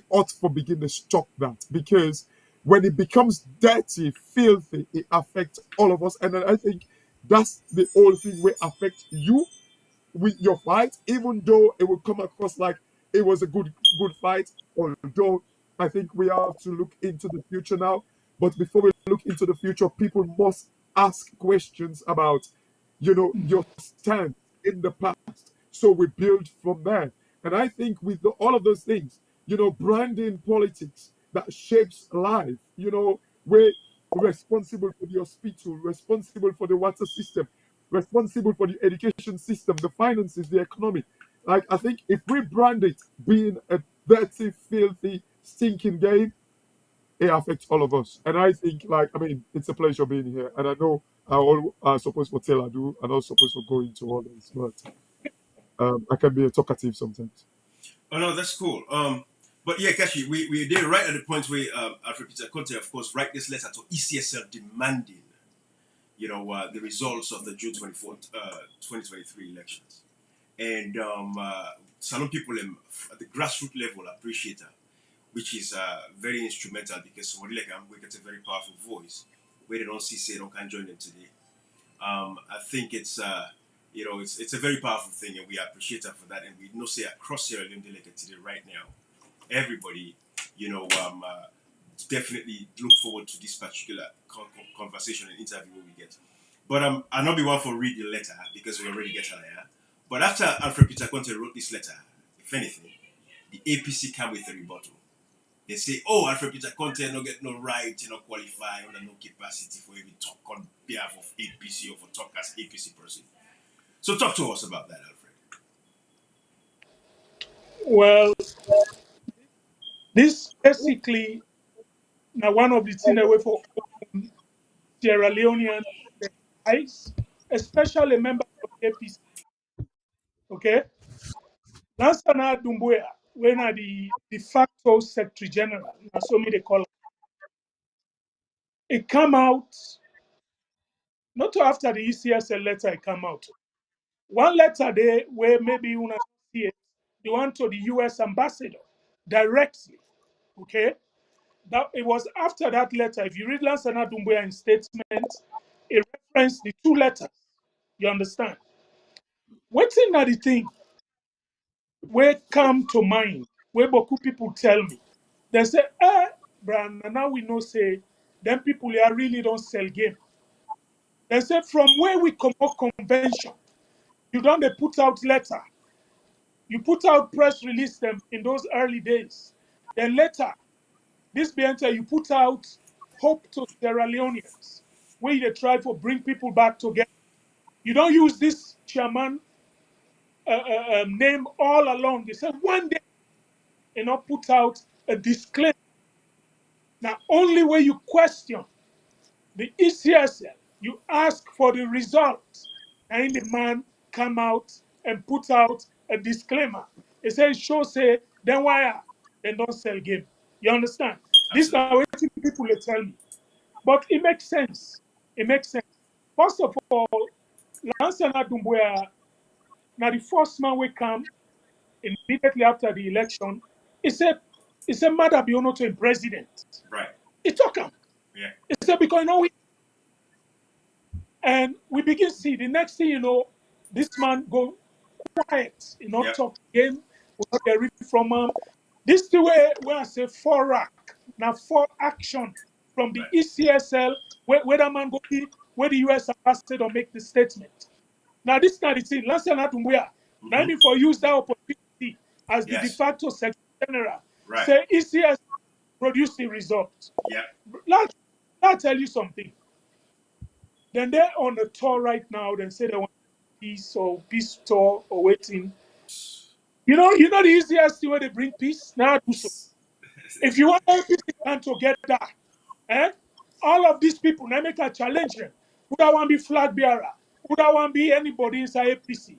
ought to begin to stop that, because when it becomes dirty, filthy, it affects all of us. And then I think that's the whole thing will affect you with your fight, even though it will come across like it was a good fight. Although I think we have to look into the future now. But before we look into the future, people must ask questions about, your stand in the past. So we build from there. And I think with all of those things, branding politics that shapes life, we're responsible for the hospital, responsible for the water system, responsible for the education system, the finances, the economy. Like, I think if we brand it being a dirty, filthy, stinking game, it affects all of us. And I think, like, I mean, it's a pleasure being here. And I know I all are supposed to tell I do, and I'm supposed to go into all this, but I can be a talkative sometimes. Oh no, that's cool. But yeah, Kashi, we did right at the point where Alfred Peter Conteh, of course, write this letter to ECSL demanding, the results of the June 24th, 2023 elections. And some people at the grassroots level appreciate her, which is very instrumental because somebody like we get a very powerful voice where they don't see say they can't join them today. I think it's a very powerful thing, and we appreciate her for that. And we know say across Sierra Leone delegate today right now, everybody, definitely look forward to this particular conversation and interview we get. But I'll not be one for read the letter because we already get her there. But after Alfred Peter Conteh wrote this letter, if anything, the APC came with a rebuttal. They say, oh, Alfred Peter Conteh no get no right, qualify, under no capacity for even talk on behalf of APC or for talk as APC person. So talk to us about that, Alfred. Well, this basically now one of the things away for Sierra Leonean eyes, especially members of APC. Okay, Lansana Doumbouya, when are the de facto Secretary General, so me they call it come out not after the ECSL letter it come out. One letter there where maybe you want to see it, you want to the US ambassador directly. Okay, that it was after that letter. If you read Lansana Doumbouya in statement, it referenced the two letters. You understand? What's in the thing where come to mind, where Boku people tell me, they say, Brian, now we know say, them people here really don't sell game. They say from where we come out convention, you don't they put out letter. You put out press release them in those early days. Then later, this Bienta, you put out hope to Sierra Leoneans, where they try to bring people back together. You don't use this chairman name all along. They said one day, put out a disclaimer. Now, only when you question the ECSL, you ask for the results, and the man come out and put out a disclaimer. He says, show say, then why they don't sell game. You understand? This is what people they tell me. But it makes sense. It makes sense. First of all, Lansana Doumbouya, now the first man will come immediately after the election. He said, Mother be honored to a president. Right. He took him. Yeah. He said, because and we begin to see the next thing you know, this man go quiet, talk again, we not get read from him. This is the way where I say for rack, now for action from the ECSL, where that man go be, where the US ambassador make the statement. Now this is not the thing. Last time now me for use that opportunity as the de facto Secretary General. Right. Say ECS produce the results. Yeah. I'll tell you something. Then they're on the tour right now. They say they want peace tour or waiting. You know the easiest way they bring peace? Now do so. If you want APC together, all of these people now make a challenge them. Who that want to be flag bearer? Who that want to be anybody inside APC?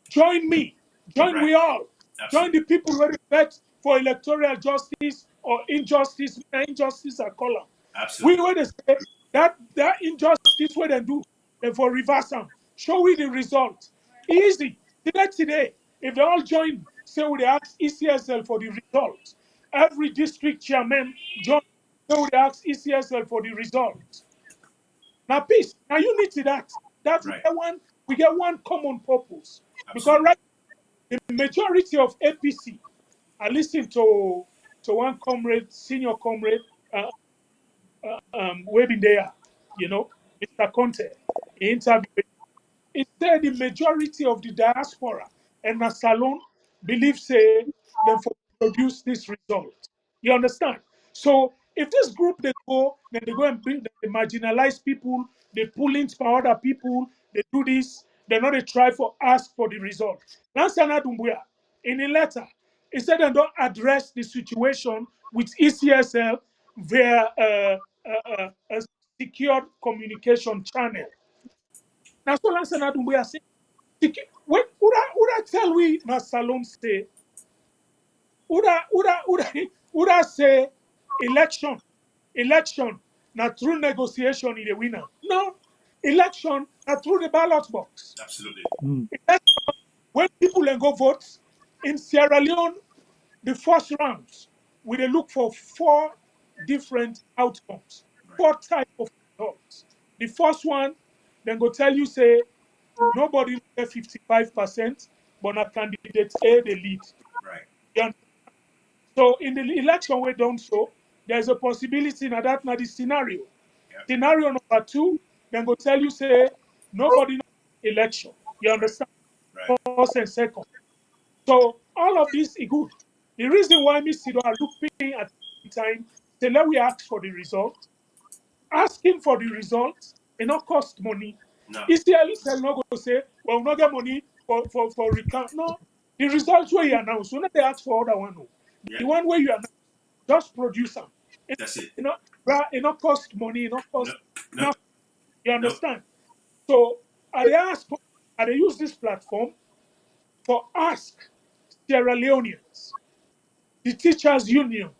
Join me. Join we all. Absolutely. Join the people who respect for electoral justice or injustice. Injustice I call them. Absolutely. We want to say that injustice what they do, then for reverse them. Show we the result. Easy. Today, if they all join, say we ask ECSL for the result. Every district chairman join, say we ask ECSL for the result. Now peace. Now unity that. That's right. We get one common purpose. Absolutely. Because right the majority of APC, I listened to one comrade, senior comrade, way been there, Mr. Conteh, he interviewed. He said the majority of the diaspora and the salon believe say them for produce this result. You understand? So if this group they go, then they go and bring the marginalized people, they pull in other people, they do this, they know they try for ask for the result. Lansana Dumbuya, in a letter, he said they don't address the situation with ECSL via a secured communication channel. That's what Lansana Dumbuya said. Would I tell we na Salom say? Would I say election na through negotiation in the winner? No, election na through the ballot box. Absolutely. When people then go vote in Sierra Leone, the first rounds, we dey look for 4 different outcomes, 4 types of results. The first one, then go tell you say nobody get 55%, but na candidate A the lead. Right. You understand? So in the election we done so, there's a possibility now that na the scenario. Yep. Scenario number 2, then go tell you say nobody election. You understand? Right. First and second. So all of this is good. The reason why me sit down and looking at the time, say let we ask for the result. Asking for the result, it not cost money. No. ECL not go say, well, we not get money for recount. No, the results where you announce, we not they ask for other one. No. Yeah. The one where you announce, just produce them. That's it. It not cost money, it not cost No. nothing. You understand? So I they use this platform for ask Sierra Leoneans, the teachers union,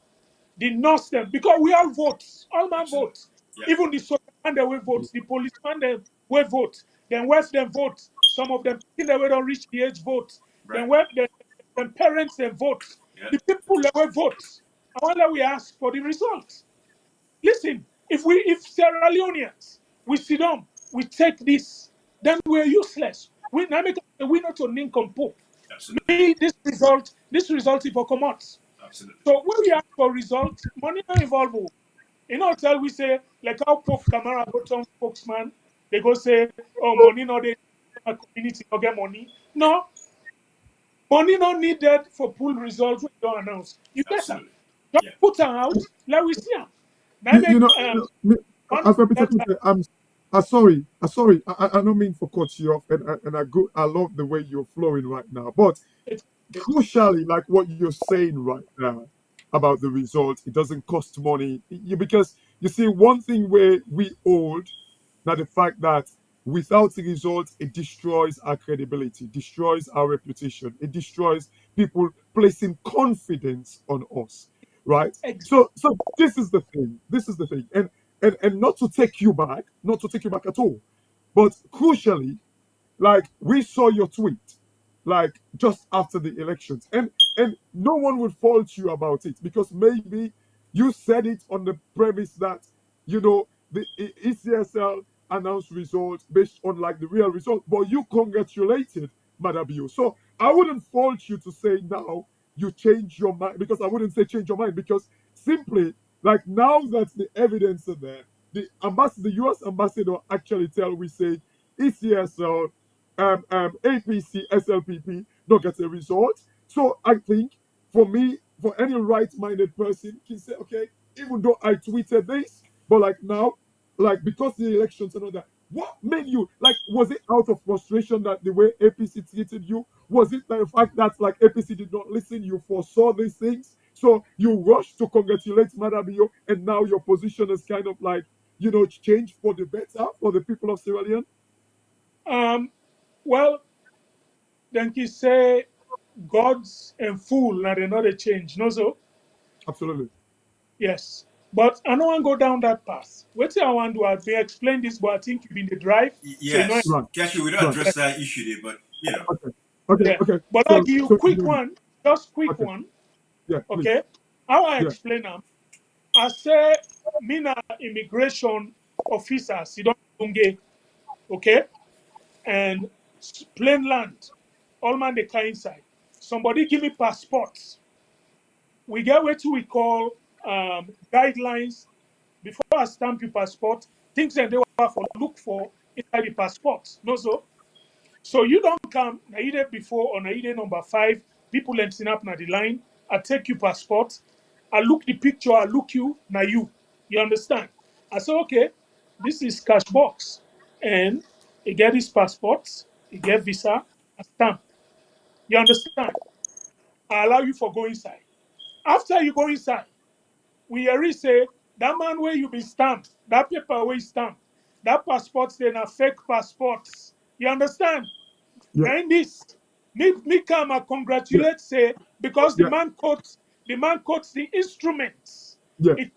the nurse them, because we all vote, all man vote. Yeah. Even the soldier they will vote, the policeman they will vote, then West them vote. Some of them they will don't reach the age vote. Right. Then parents they vote. Yeah. The people they will vote. And when we ask for the result. Listen, if Sierra Leoneans we sit down, we take this, then we're useless. We now make we not to nincompoop. Absolutely. This result if come out. Absolutely. So when we ask for results, money not involved. You know, tell we say, like how Pope Camara go to spokesman, they go say, oh, money not there, community not get money. No, money not needed for pool results we don't announce. You get that? Just put them out, let we see them. Now You know, Alfred Peter Conteh, I'm sorry. I don't mean for cut you off, and I love the way you're flowing right now. But crucially, like what you're saying right now about the results, it doesn't cost money. Because you see, one thing where we hold now the fact that without the results, it destroys our credibility, destroys our reputation, it destroys people placing confidence on us, right? So this is the thing. This is the thing. And not to take you back, not to take you back at all, but crucially, like we saw your tweet, like just after the elections, and no one would fault you about it because maybe you said it on the premise that the ECSL announced results based on like the real result, but you congratulated Madabio. So I wouldn't fault you to say now you change your mind, because I wouldn't say change your mind, because simply like now that the evidence is there, the US ambassador actually tell we say ECSL, APC, SLPP not get a result. So I think for me, for any right-minded person can say, okay, even though I tweeted this, but like now, like because the elections and all that, what made you like? Was it out of frustration that the way APC treated you? Was it the fact that like APC did not listen? You foresaw these things, so you rushed to congratulate Madabio, and now your position is kind of like changed for the better for the people of Sierra Leone. Well, then he say gods and fool now they not a change, no so? Absolutely. Yes. But I don't want to go down that path. What I want to do, I've explained this, but I think you've been the drive. Yes. So Cashew, we don't address that issue there, but you know. Okay. But I'll give you a quick one, just quick one. Yeah. Okay. Please. How I explain them? I say, me na immigration officer, Sidon Dunge, okay? And plain land, all man they come inside. Somebody give me passports. We get what we call guidelines before I stamp your passport, things that they want for look for inside the passport. No so. So you don't come na either before or na either number 5, people lensing up na the line. I take your passport, I look the picture, I look you, na you. You understand? I say, okay, this is cash box. And he get his passport, he get visa, a stamp. You understand? I allow you for go inside. After you go inside, we already say that man where you be stamped, that paper where you stamp, that passport then a fake passports. You understand? Yeah. And this, me come and Yeah. congratulate say because Yeah. the man quotes the instruments. Yeah. It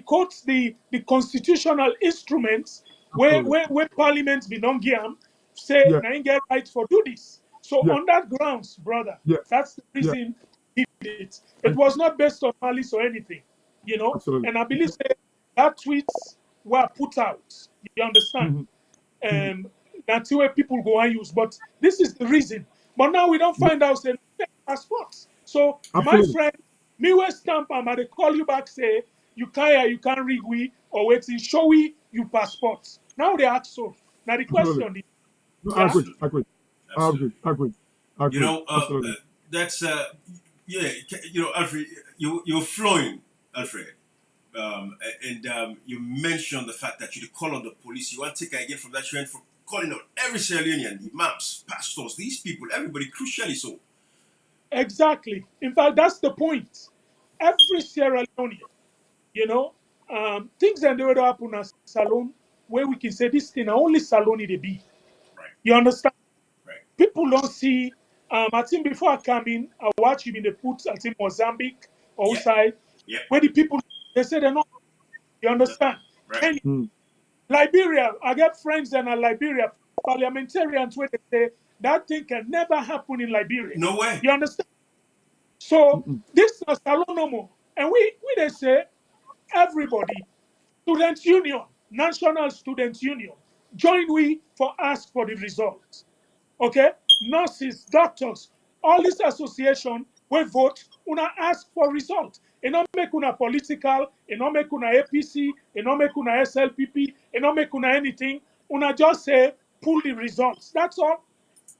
quotes the constitutional instruments Absolutely. where parliament be non give say Yeah. na him get right for do this. So Yeah. on that grounds, brother, Yeah. that's the Yeah. reason he did it. It Thank was you. not based on malice or anything, you know. Absolutely. And I believe say that tweets were put out. You understand? Mm-hmm. Mm-hmm. That's where people go and use. But this is the reason. But now we don't Yeah. find out say passports. So my Absolutely. friend, me will stamp and they call you back say you can't rig we or waiting show we you passports. Now they ask so. Now the Absolutely. question is, No, I yeah, agree. Absolutely. I agree. I agree. Absolutely. I agree. I You agree. know, Absolutely. that's yeah. You know, Alfred, you're flowing, Alfred. You mentioned the fact that you call on the police. You want to take again from that trend for calling on every Sierra Leonean, the imams, pastors, these people, everybody, crucially so. exactly. In fact, that's the point. Every Sierra Leonean, you know, things that they would happen as salon where we can say this thing only salon it be. Right, You understand? right. People don't see. I think before I come in, I watch him in the put. I think Mozambique Yeah, outside, yeah. where the people they say they're not. You No, understand? right. And Mm. Liberia, I get friends in Liberia, parliamentarians where they say that thing can never happen in Liberia. No way. You understand? So Mm-mm. this is salon no more, and we they say everybody, student union, national student union, join we for ask for the results. Okay? Nurses, doctors, all this association we vote, una ask for result. It not make una political, it not make una APC, it not make una SLPP, it not make una anything. Una just say pull the results. That's all.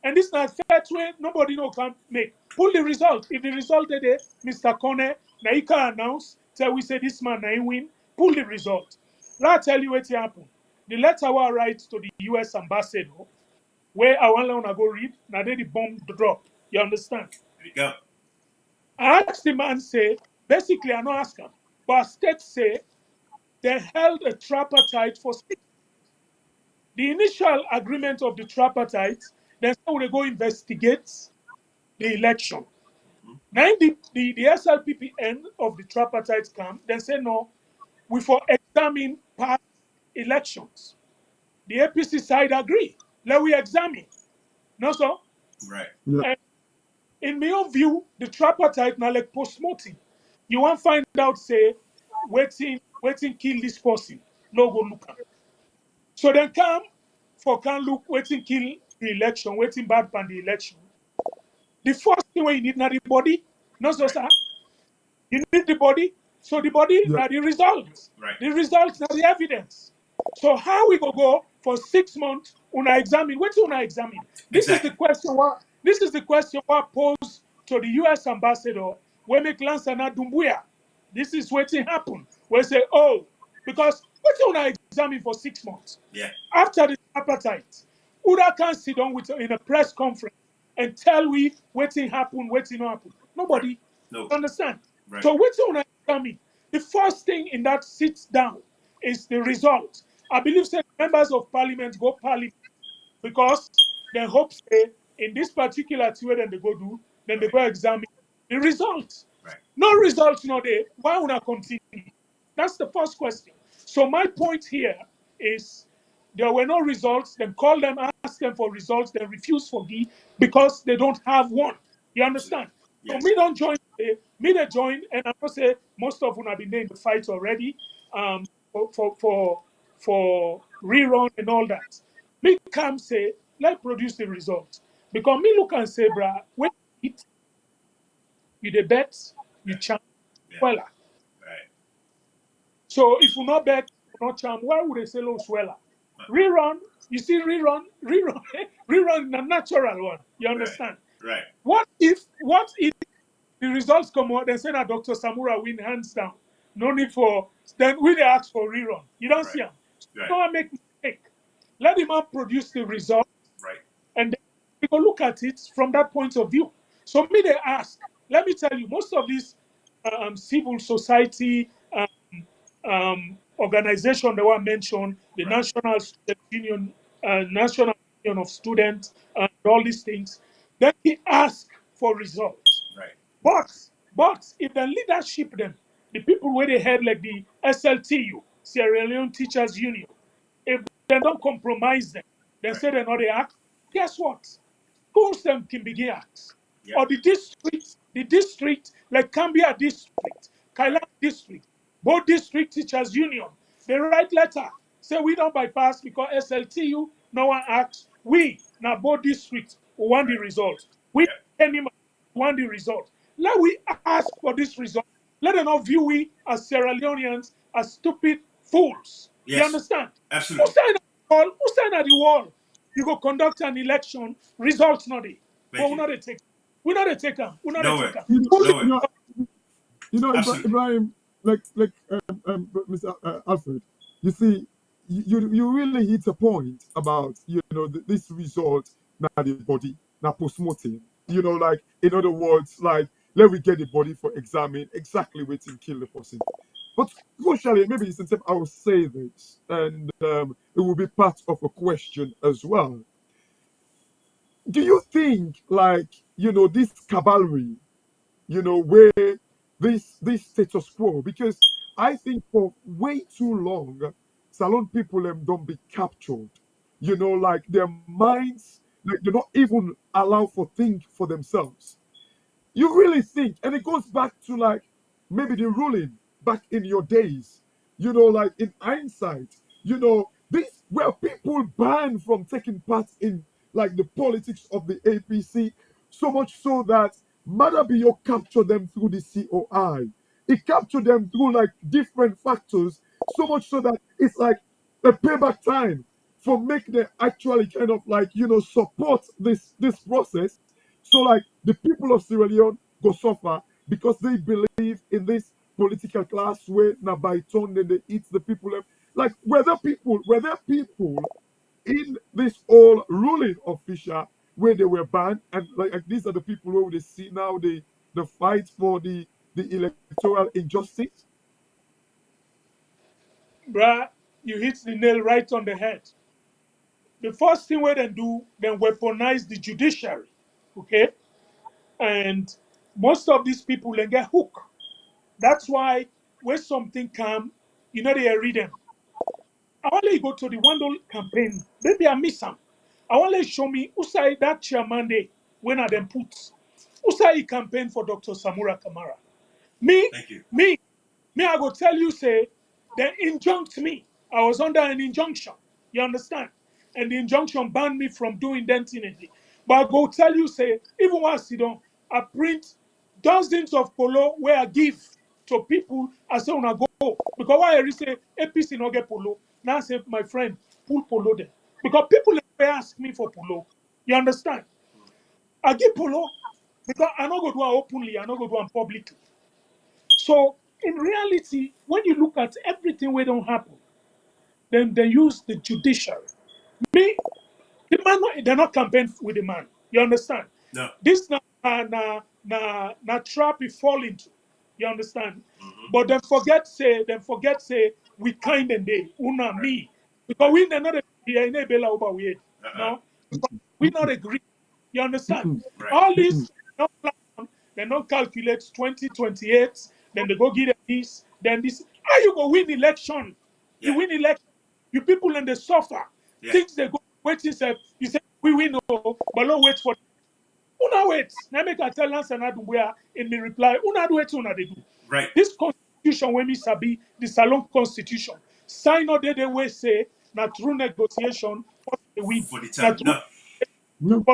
And this is not fair way nobody no can make. Pull the result. If the result today, Mr. Conteh, now you can announce, tell we say this man now he win, pull the result. Let I tell you what happened. The letter was write to the US ambassador where I want to go read, now then the bomb drop. You understand? There you go. I asked the man, say, basically, I don't ask him, but state say they held a tripartite for 6. The initial agreement of the tripartite, then say they go investigate the election. Now the SLPP end of the tripartite camp, then say no, we for examine past elections. The APC side agree. Let we examine. No, so Right. Yeah. in my own view, the tripartite now like post-mortem. You want find out, say, waiting, kill this person. No go look am. So then come for can look, waiting, kill the election, waiting bad pan the election. The first thing when you need not the body, no so Right. sir. You need the body. So the body Yeah. now the results. Right. The results now the evidence. So how we go for 6 months una examine? What una examine? This is the Exactly. question what posed to the US ambassador when make Lansana Dumbuya. This is what happen. We say, oh, because what una examine for 6 months? Yeah. After the appetite, Uda can sit down with in a press conference and tell we what happen, what not happen. Right. Nobody No. understand. Right. So what una examine? The first thing in that sits down is the result. I believe say members of parliament go parliament because they hope say in this particular thing then they go do, then they Right. go examine the results. Right. No results, no there. Why would I continue? That's the first question. So my point here is there were no results, then call them, ask them for results, they refuse for give because they don't have one. You Absolutely. understand? So Yes. me don't join, me they join, and I must say most of them have been there in the fight already, for rerun and all that. Me come say, let's produce the results. Because me look and say, bruh, when you eat, you the bet, you Yeah. champ, Yeah. well. Right. So if you not bet, you not champ, why would they say low sweller? Rerun, you see rerun, rerun in a natural one. You Right. understand? Right. What if the results come out and say that Dr. Samura win hands down? No need for then we they ask for rerun. You don't see Right. them. Right. Don't make mistake. Let the man produce the result, Right. and then we go look at it from that point of view. So me, they ask. Let me tell you, most of these civil society organization that were mentioned, the Right. National Student Union, National Union of Students, and all these things, then he ask for results. Right. But if the leadership them, the people where they had like the SLTU, Sierra Leone Teachers Union, if they don't compromise them, they Right. say they're not the act, guess what? Schools them can begin acts. Yep. Or the district, like Cambia district, Kailan Right. district, both district teachers union, they write letter, say we don't bypass because SLTU, no one acts. We, now both districts, want the Right. result. We, Yep. any want the result. Let we ask for this result. Let them not view we as Sierra Leoneans as stupid fools. You Yes. understand? Who Absolutely. sign at the wall? Who sign at the wall? You go conduct an election, results not it. But Thank we're you. not a take. We're not a taker. We're not a Nowhere. taker. You Nowhere. know, Absolutely. Ibrahim, like Mr. Alfred, you see, you really hit a point about this result now the body now post-mortem. Like in other words, like let we get the body for examine exactly what kill the person. But crucially, maybe it's instead I will say this, and it will be part of a question as well. Do you think like this cavalry where this status quo, because I think for way too long salon people don't be captured, like their minds, like they're not even allowed for think for themselves. You really think, and it goes back to like maybe the ruling back in your days, like in hindsight, this where people banned from taking part in like the politics of the APC, so much so that Madabio captured them through the COI. It captured them through like different factors, so much so that it's like a payback time for make them actually kind of like support this process. So like the people of Sierra Leone go suffer because they believe in this political class where now by turn then they eat the people. Like were there people in this all ruling official where they were banned, and like these are the people where they see now the fight for the electoral injustice. Bruh, you hit the nail right on the head. The first thing we then do, then weaponize the judiciary. Okay? And most of these people then get hooked. That's why when something come, they read them. I want to go to the Wandle campaign. Maybe I miss some. I want to show me who say that chairman day when I then put. Who say he campaigned for Dr. Samura Kamara. Me, Thank you. me, I go tell you, say, they injunct me. I was under an injunction. You understand? And the injunction banned me from doing that thing. But I go tell you, say, even once you don't, I print dozens of polo where I give to people. I say, when I go. Because why I say APC no get polo. Now I say, my friend, pull polo there. Because people they ask me for polo. You understand? I give polo because I not go do it openly, I not go do it publicly. So in reality, when you look at everything we don't happen, then they use the judiciary. Me, the man, they're not campaign with the man. You understand? No. This na trap you fall into. You understand? Mm-hmm. But then forget say we kind and they una Right. me because we not enable over we no because we not agree. You understand? Mm-mm, Right. All mm-mm, this they don't calculate 2028. Then they go give them this. Then this. How you go win election? You Yeah. win election. You people and they suffer. Yeah. Things they go wait. You say we win, no, but don't wait for. Una wait. Now make I tell Lance and Adumbuya in me reply. Una do it. Una they do. Right. This constitution when me sabi the Salon constitution. Sign out they way say na through negotiation they win. For the Na time. through No. no,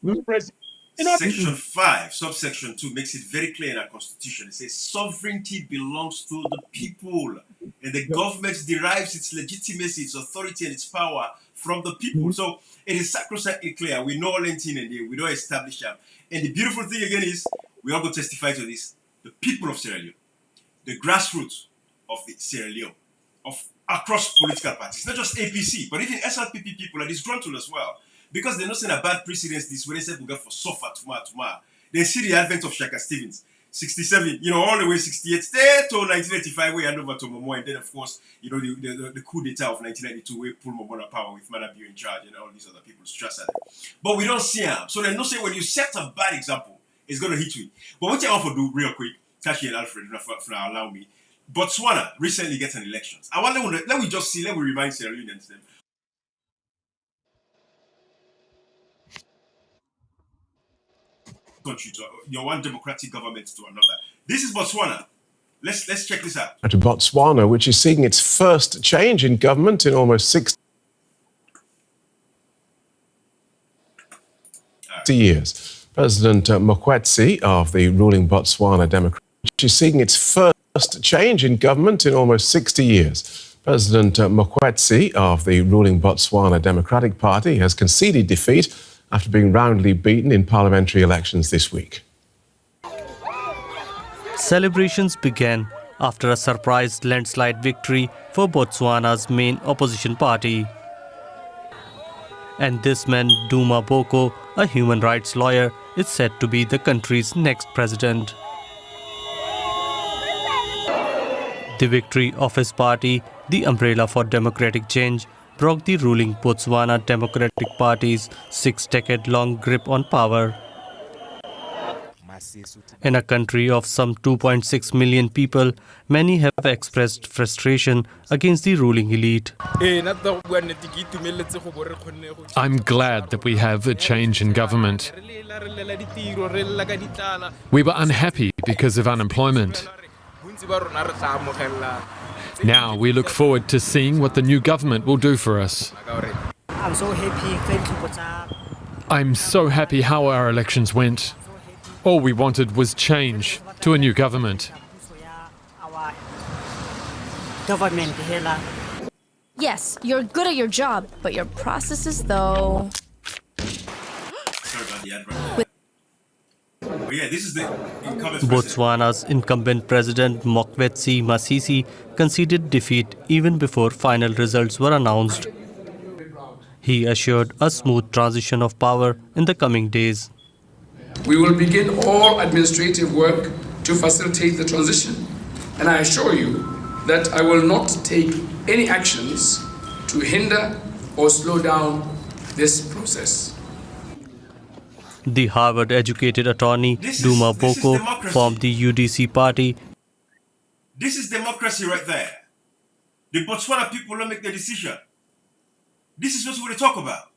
no, president. Section mm-mm, 5, subsection 2 makes it very clear in our constitution. It says sovereignty belongs to the people, and the yeah, government derives its legitimacy, its authority, and its power from the people. mhm, So it is sacrosanctly clear. We know all in and we don't establish them. And the beautiful thing again is we all go testify to this. The people of Sierra Leone, the grassroots of the Sierra Leone, of across political parties, not just APC, but even SLPP people are disgruntled as well. Because they're not saying a bad precedence this when they said we go for SOFA tomorrow. They see the advent of Shaka Stevens, 67, all the way 68, stay to 1985, we hand over to Momo, and then of course, the coup d'etat of 1992, we pull Momo out power with Manabio in charge and all these other people stress at it. But we don't see them. So they're not saying when you set a bad example, it's going to hit you. But what I want to do real quick, Tashi and Alfred, if now allow me, Botswana recently gets an elections. I want let me remind Sierra Leoneans them. Country to your one democratic government to another. This is Botswana. Let's check this out. To Botswana, which is seeing its first change in government in almost 60 years. President Mokwetsi of the ruling Botswana Democratic Party is seeing its first change in government in almost 60 years. President Mokwetsi of the ruling Botswana Democratic Party has conceded defeat after being roundly beaten in parliamentary elections this week. Celebrations began after a surprise landslide victory for Botswana's main opposition party. And this man, Duma Boko, a human rights lawyer, is said to be the country's next president. The victory of his party, the Umbrella for Democratic Change, broke the ruling Botswana Democratic Party's 6-decade-long grip on power. In a country of some 2.6 million people, many have expressed frustration against the ruling elite. I'm glad that we have a change in government. We were unhappy because of unemployment. Now we look forward to seeing what the new government will do for us. I'm so happy. I'm so happy how our elections went. All we wanted was change to a new government. Yes, you're good at your job, but your processes, though. Botswana's incumbent president Mokwetsi Masisi conceded defeat even before final results were announced. He assured a smooth transition of power in the coming days. We will begin all administrative work to facilitate the transition, and I assure you that I will not take any actions to hinder or slow down this process. The Harvard-educated attorney Duma Boko formed the UDC party. This is democracy right there. The Botswana people don't make the decision. This is what we talk about.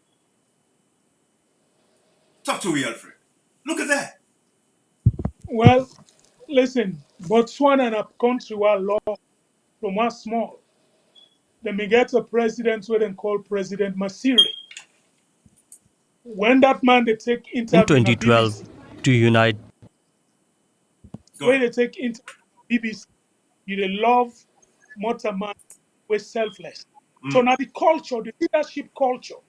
Talk to me, Alfred. Look at that. Well, listen, Botswana and a country where law from one small. Then we get a president who they call President Masiri. When that man they take interview in 2012 to unite. When they take interview BBC, you love Motaman with selfless. So now the culture, the leadership culture,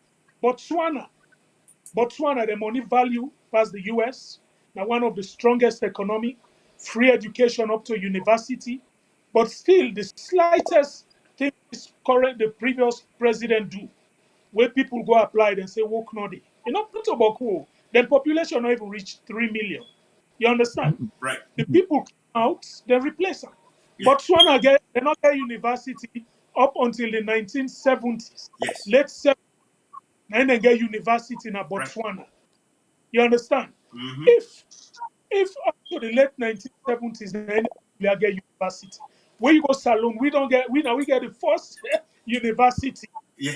Botswana, the money value past the US, now one of the strongest economy, free education up to university, but still the slightest thing the previous president do, where people go apply and say, work not it. Not about who. Then population not even reach 3 million. You understand? Right. The people come out, they replace them. Yeah. Botswana they not get university up until the 1970s. Yes. Late 70s. Then they get university in Botswana. Right. You understand? Mm-hmm. If up to the late 1970s, then we get university. When you go Salon, we get the first university. Yeah.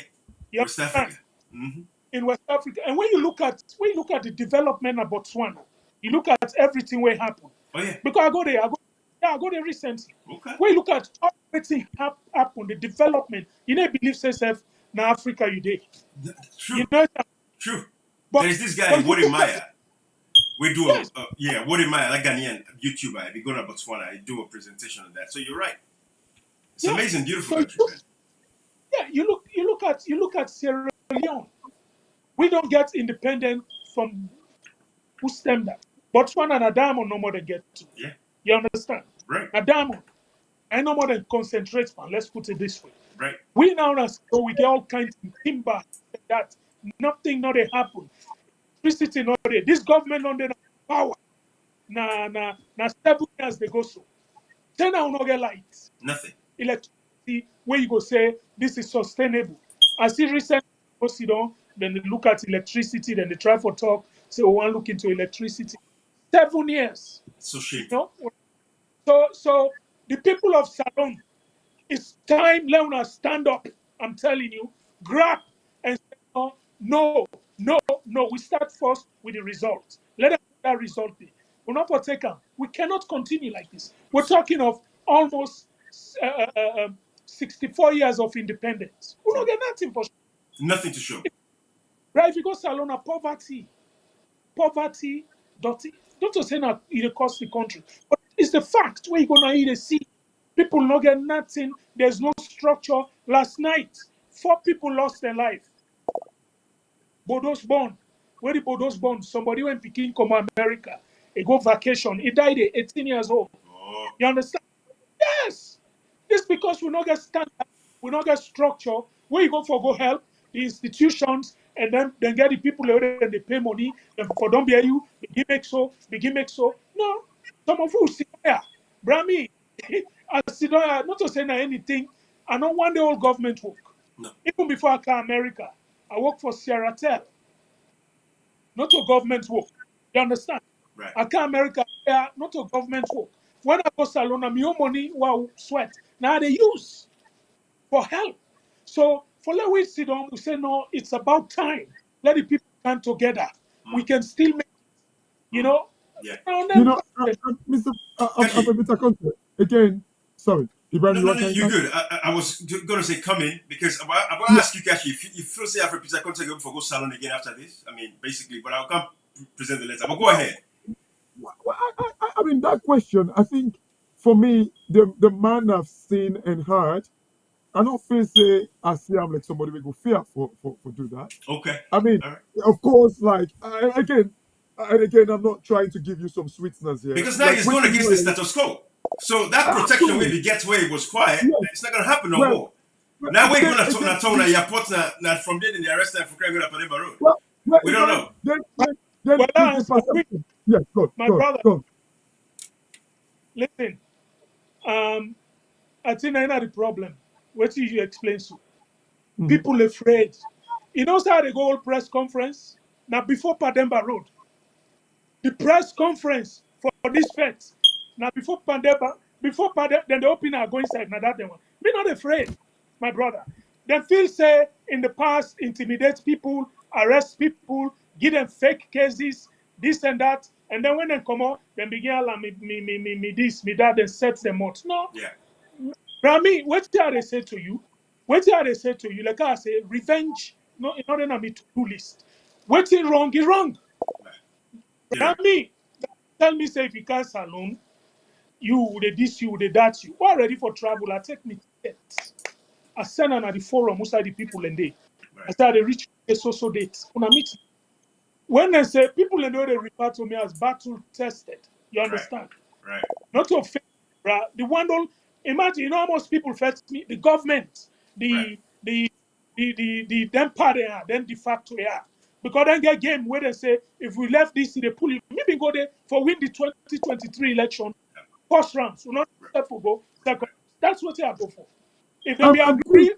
You West Africa. Mm-hmm. In West Africa. And when you look at the development of Botswana, you look at everything where happen. Oh yeah. Because I go there recently. Okay. When you look at everything happen, the development, you never believe yourself now Africa you did. True. You know that? True. But there's this guy, Wodi Maya. We do Wodi Maya, like Ghanaian YouTuber. I be going to Botswana, I do a presentation on that. So you're right. It's amazing, beautiful country. You look at Sierra Leone. We don't get independent from who stem that. Botswana and Adamo no more than get to. Yeah. You understand? Right. Adamo, I no more than concentrate on. Let's put it this way. Right. We now so we get all kinds of timber that nothing not they happen. Electricity not there. This government not there power. Na 7 years they go so. Then I will not get light. Nothing. Electricity where you go say this is sustainable. I see recently go sit down, then they look at electricity, then they try for talk, say we want to look into electricity. 7 years. So shameful. You know? So the people of Salon, it's time let us stand up. I'm telling you, grab and say no. We start first with the result. Let us get that result be. We're not for take them. We cannot continue like this. We're talking of almost 64 years of independence. We don't get nothing for nothing to show. Right? If you go Salona, poverty, don't say that it costs the country, but it's the fact where you gonna eat a see. People not get nothing. There's no structure. Last night, 4 people lost their life. Bodos born. Where the Bodos born? Somebody went picking come America. He go vacation. He died at 18 years old. Oh. You understand? Yes. It's because we not get standard. We not get structure. Where you go for go help the institutions and then get the people there and they pay money and for don't be you begin make so. No, some of you sit there. Brahmi, I sit there, not to say anything. I don't want the whole government work. No. Even before I came America, I work for Sierra Leone. Not to government work. You understand? Right. I came America, not to government work. When I go Salona, my own money, wow, sweat. Now they use for help. So for let we sit down, we say no, it's about time. Let the people come together. We can still make it, you know. Yeah. Mr. Conteh, again, sorry. Ibrahim, No, you're good. I was going to say come in because I'm going to ask you guys if you feel say Alfred Peter Conteh go for go salon again after this. I mean, basically, but I'll come present the letter. But go ahead. Well, I mean, that question, I think, for me, the man I've seen and heard, I don't feel say I see I'm like somebody will go fear for do that. Okay. I mean, right. Of course, like again, I'm not trying to give you some sweetness here. Because now like, he's going against the status quo. So that protection where he gets where it was quiet, it's not going to happen no more. Now we're going to turn a airport now from there in the arrest time for crying out on the road. We don't know. Yes, go, my go, brother. Go. Listen, I think I know the problem. What did you explain to? People afraid. You know how they go all press conference? Now before Pademba Road. The press conference for this fete. Now before Pademba, then the opener are going inside. Now that one. Be not afraid, my brother. They feel say in the past intimidate people, arrest people, give them fake cases, this and that, and then when they come out, then begin me this, me that, then set them out. No. Yeah. Rami, what did they say to you? What did they say to you? Like I say, revenge, no, in order to be to-do list. What's wrong is wrong. Rami, tell me say if you can't salon, you would this, you would that, you are ready for travel. I take me tickets. I send on at the forum, most of the people in there. I said they reach a so date. When I meet, when they say people in there, they refer to me as battle tested. You understand? Right. Not to offend, the one don't imagine. You know how much people felt me. The government, the them party, then de facto, because then get game where they say if we left this, they pull you. Maybe go there for win the 2023 election, first rounds. We not step for go second. That's what I go for. If they be agree,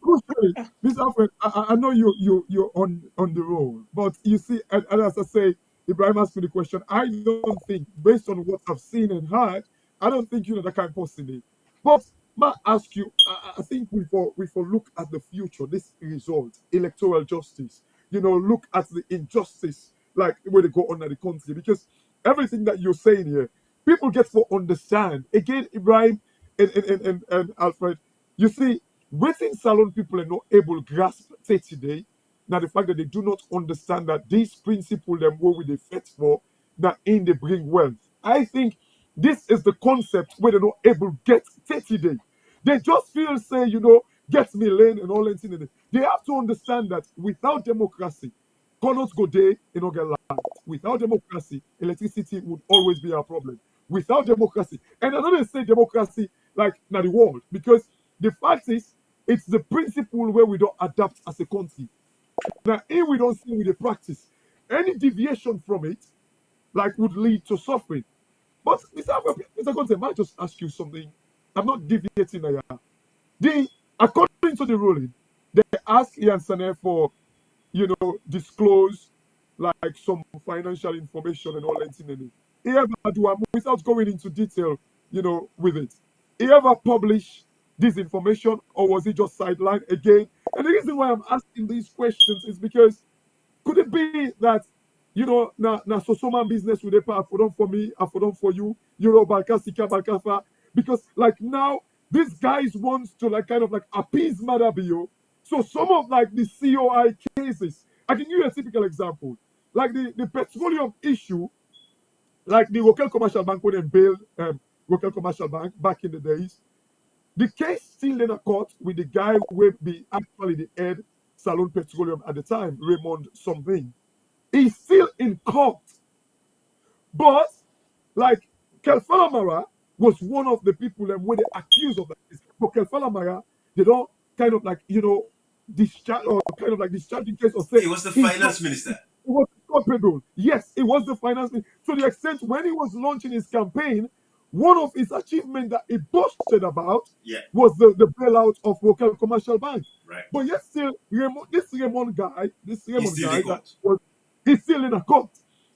Crucially, Mr. Alfred, I know you're on the roll, but you see, and as I say, Ibrahim asked me the question. I don't think, based on what I've seen and heard, I don't think you know that kind of possibly. But may I ask you, I think we for look at the future, this result, electoral justice. Look at the injustice, like where they go on at the country, because everything that you're saying here, people get to understand. Again, Ibrahim and Alfred, you see, waiting salon people are not able to grasp today. Now the fact that they do not understand that these principles them what we they fight for, that in they bring wealth. I think this is the concept where they're not able to get today. They just feel say, get me lane and all that thing. They have to understand that without democracy, cannot go there in get light. Without democracy, electricity would always be a problem. Without democracy, and I don't say democracy like now the world, because the fact is, it's the principle where we don't adapt as a country. Now, if we don't see with the practice, any deviation from it, like, would lead to suffering. But Mr. Conteh, might I just ask you something? I'm not deviating here. According to the ruling, they ask Ian Sane for, disclose like some financial information and all that in it. He ever do, without going into detail, with it. He ever publish this information, or was it just sidelined again? And the reason why I'm asking these questions is because could it be that, na so man business with a for done for me, I for done for you, Balka, Sika, Balkafa, because like now these guys wants to like kind of like appease Madabio. So some of like the COI cases, I can give you a typical example, like the petroleum issue, like the local commercial bank when they bailed local commercial bank back in the days. The case still in a court with the guy who will be actually the head Salon Petroleum at the time, Raymond something. He's still in court. But like Kelfalamara was one of the people that were accused of that case. But Kelfalamara, they don't kind of like, discharge or kind of like discharging case or say he was the finance minister. It was culpable. Yes, it was the finance minister. To the extent when he was launching his campaign, one of his achievements that he boasted about was the bailout of local commercial bank. Right. But yet still, this Raymond guy, he's still in a court.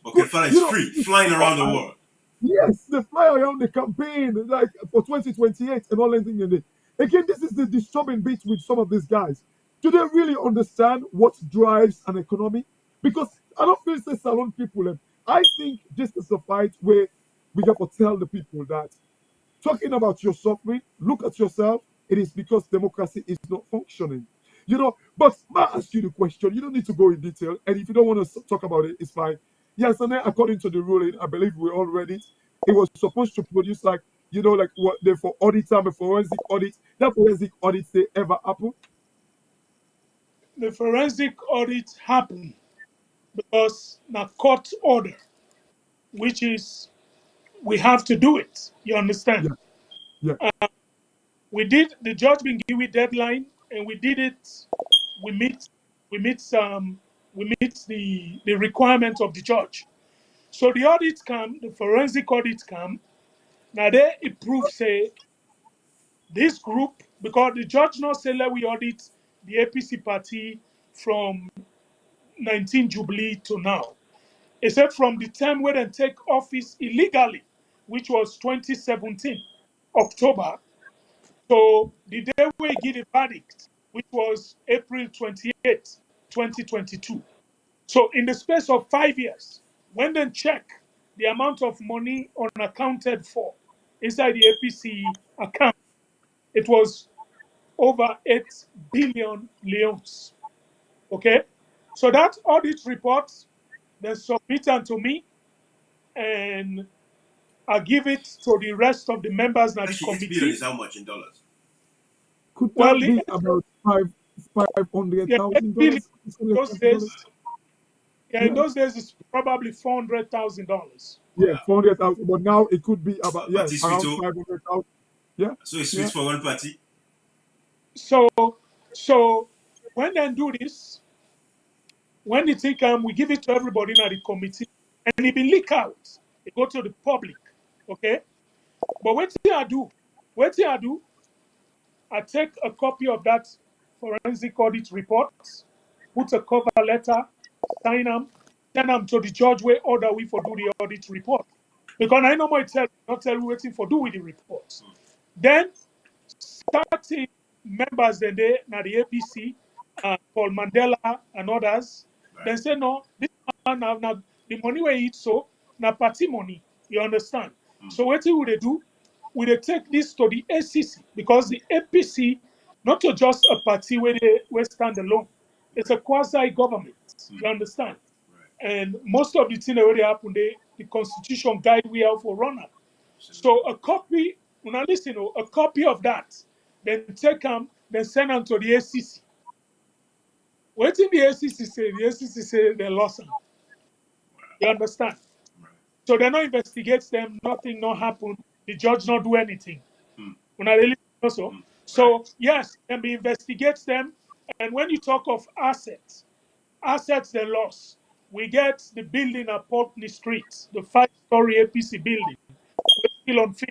Okay, fine, it's free, flying around the world. Yes, they fly around the campaign like for 2028 and all that thing. Again, this is the disturbing bit with some of these guys. Do they really understand what drives an economy? Because I don't feel say Salon people. I think this is a fight where we have to tell the people that talking about your suffering, look at yourself. It is because democracy is not functioning. But I ask you the question. You don't need to go in detail. And if you don't want to talk about it, it's fine. Yes, and then according to the ruling, I believe we all read it. It was supposed to produce like what they for auditor, a forensic audit. That forensic audit they ever happen? The forensic audit happened because the court order, which is we have to do it. You understand? Yeah. We did. The judge been given deadline, and we did it. We meet the requirement of the judge. So the audit come, the forensic audit come. Now they approve say this group, because the judge not say let we audit the APC party from 19 Jubilee to now. Except from the time when they take office illegally, which was 2017, October. So the day we give the verdict, which was April 28, 2022. So in the space of 5 years, when they check the amount of money unaccounted for inside the APC account, it was over 8 billion leones. Okay? So that audit report, they submit it to me, and I give it to the rest of the members of the committee. 8 billion is how much in dollars? Could that be about $500,000? In those days, it's probably $400,000. Yeah, 400,000. But now it could be about around 500,000. Yeah. So it's switched for one party. So when they do this, when the thing come, we give it to everybody in the committee, and it be leak out. It go to the public. Okay. But what I do, I take a copy of that forensic audit report, put a cover letter, sign them, send them to the judge where order we for do the audit report. Because I know more not tell you waiting for do with the report. Then starting members then they now the APC, Paul Mandela and others, they say no, this man now the money we eat so now party money. You understand? So what would they do? Will they take this to the ACC, because the APC not to just a party where they stand alone. It's a quasi-government. You understand? And most of the things that already happen, the constitution guide we have for runner. So a copy, now listen, a copy of that, then take them, then send them to the ACC. What in the ACC say? The ACC say they lost them. You understand? So they not investigate them, nothing not happen. The judge not do anything. When I really also, So yes, can be investigate them. And when you talk of assets they lost. We get the building at Putney Street, the 5-story APC building. We're still on film.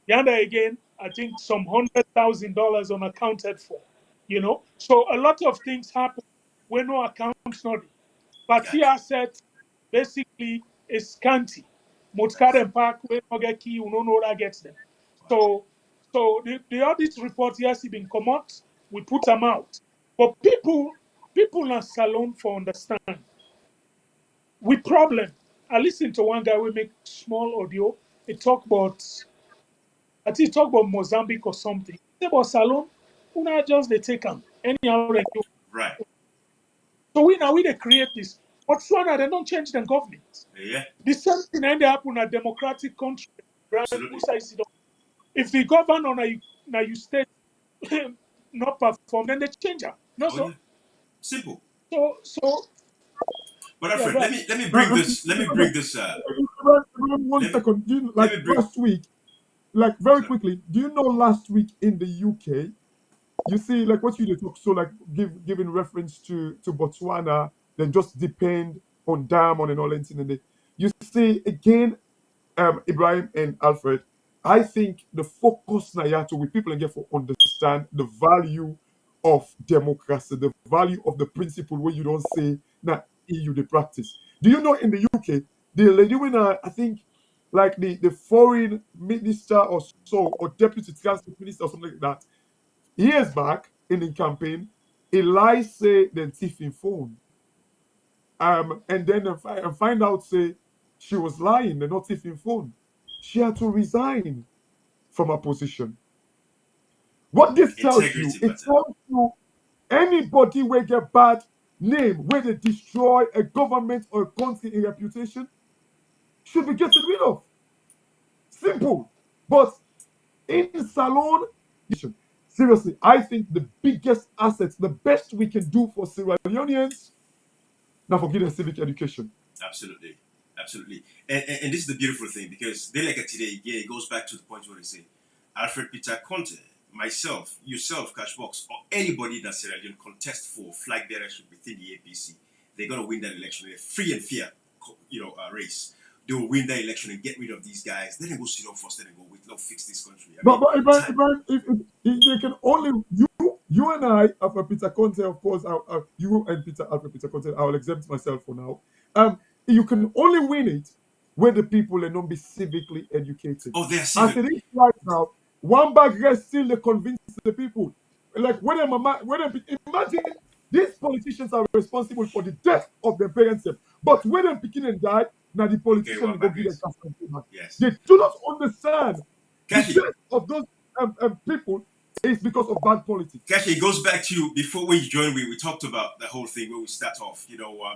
Yanda again, I think some $100,000 unaccounted for. So a lot of things happen when no accounts not. Party assets basically is scanty. Motkaren Park, where no get key, you don't know that gets them. So the audit report yes, it been come out, we put them out. But people in a salon for understand. We problem. I listened to one guy we make small audio. He talk about I think he talk about Mozambique or something. He say about salon, una just they take them. Anyhow they do. Right. So we they create this. Botswana, they don't change the government. Yeah. The same thing end up in a democratic country. Absolutely. If the governor na you state not perform, then they change her. No, Oh, yeah. Simple. So. But Alfred, Yeah, let me bring this. One second. Last week, like very quickly, do you know last week in the UK, you see, like what you talk, so like giving reference to Botswana, then just depend on diamond and all that, and you see again, Ibrahim and Alfred. I think the focus now to with people and get to understand the value of democracy, the value of the principle where you don't say that EU the practice. Do you know in the UK, the lady when I think like the foreign minister or so or deputy transport minister or something like that, years back in the campaign, Eli say then thieving phone. And then find out say she was lying, they're not thieving phone. She had to resign from her position. What this tells you, it tells you anybody will get bad name where they destroy a government or a country in reputation should be getting rid of. Simple. But in Salon, seriously, I think the biggest assets, the best we can do for Sierra Leoneans, now for getting civic education. Absolutely. And this is the beautiful thing because they like it today, yeah, it goes back to the point where they say Alfred Peter Conteh, myself, yourself, Cashbox, or anybody that Sierra Leone contest for flag bearership within the APC, they're gonna win that election. They're free and fair, race. They will win that election and get rid of these guys. Then they go sit down first and go, let's fix this country. But Ibrahim, if they can only you and I, Alfred Peter Conteh, of course, you and Alfred Peter Conteh, I will exempt myself for now. You can only win it when the people are not be civically educated. Oh, they're civic. As it is right now, one bag rest still they convince the people. Like imagine these politicians are responsible for the death of their parents, but when them picking and die, now the politicians go give them. Yes. They do not understand Kashi. the death of those people is because of bad politics. Kashi, it goes back to you before we joined. We talked about the whole thing where we start off.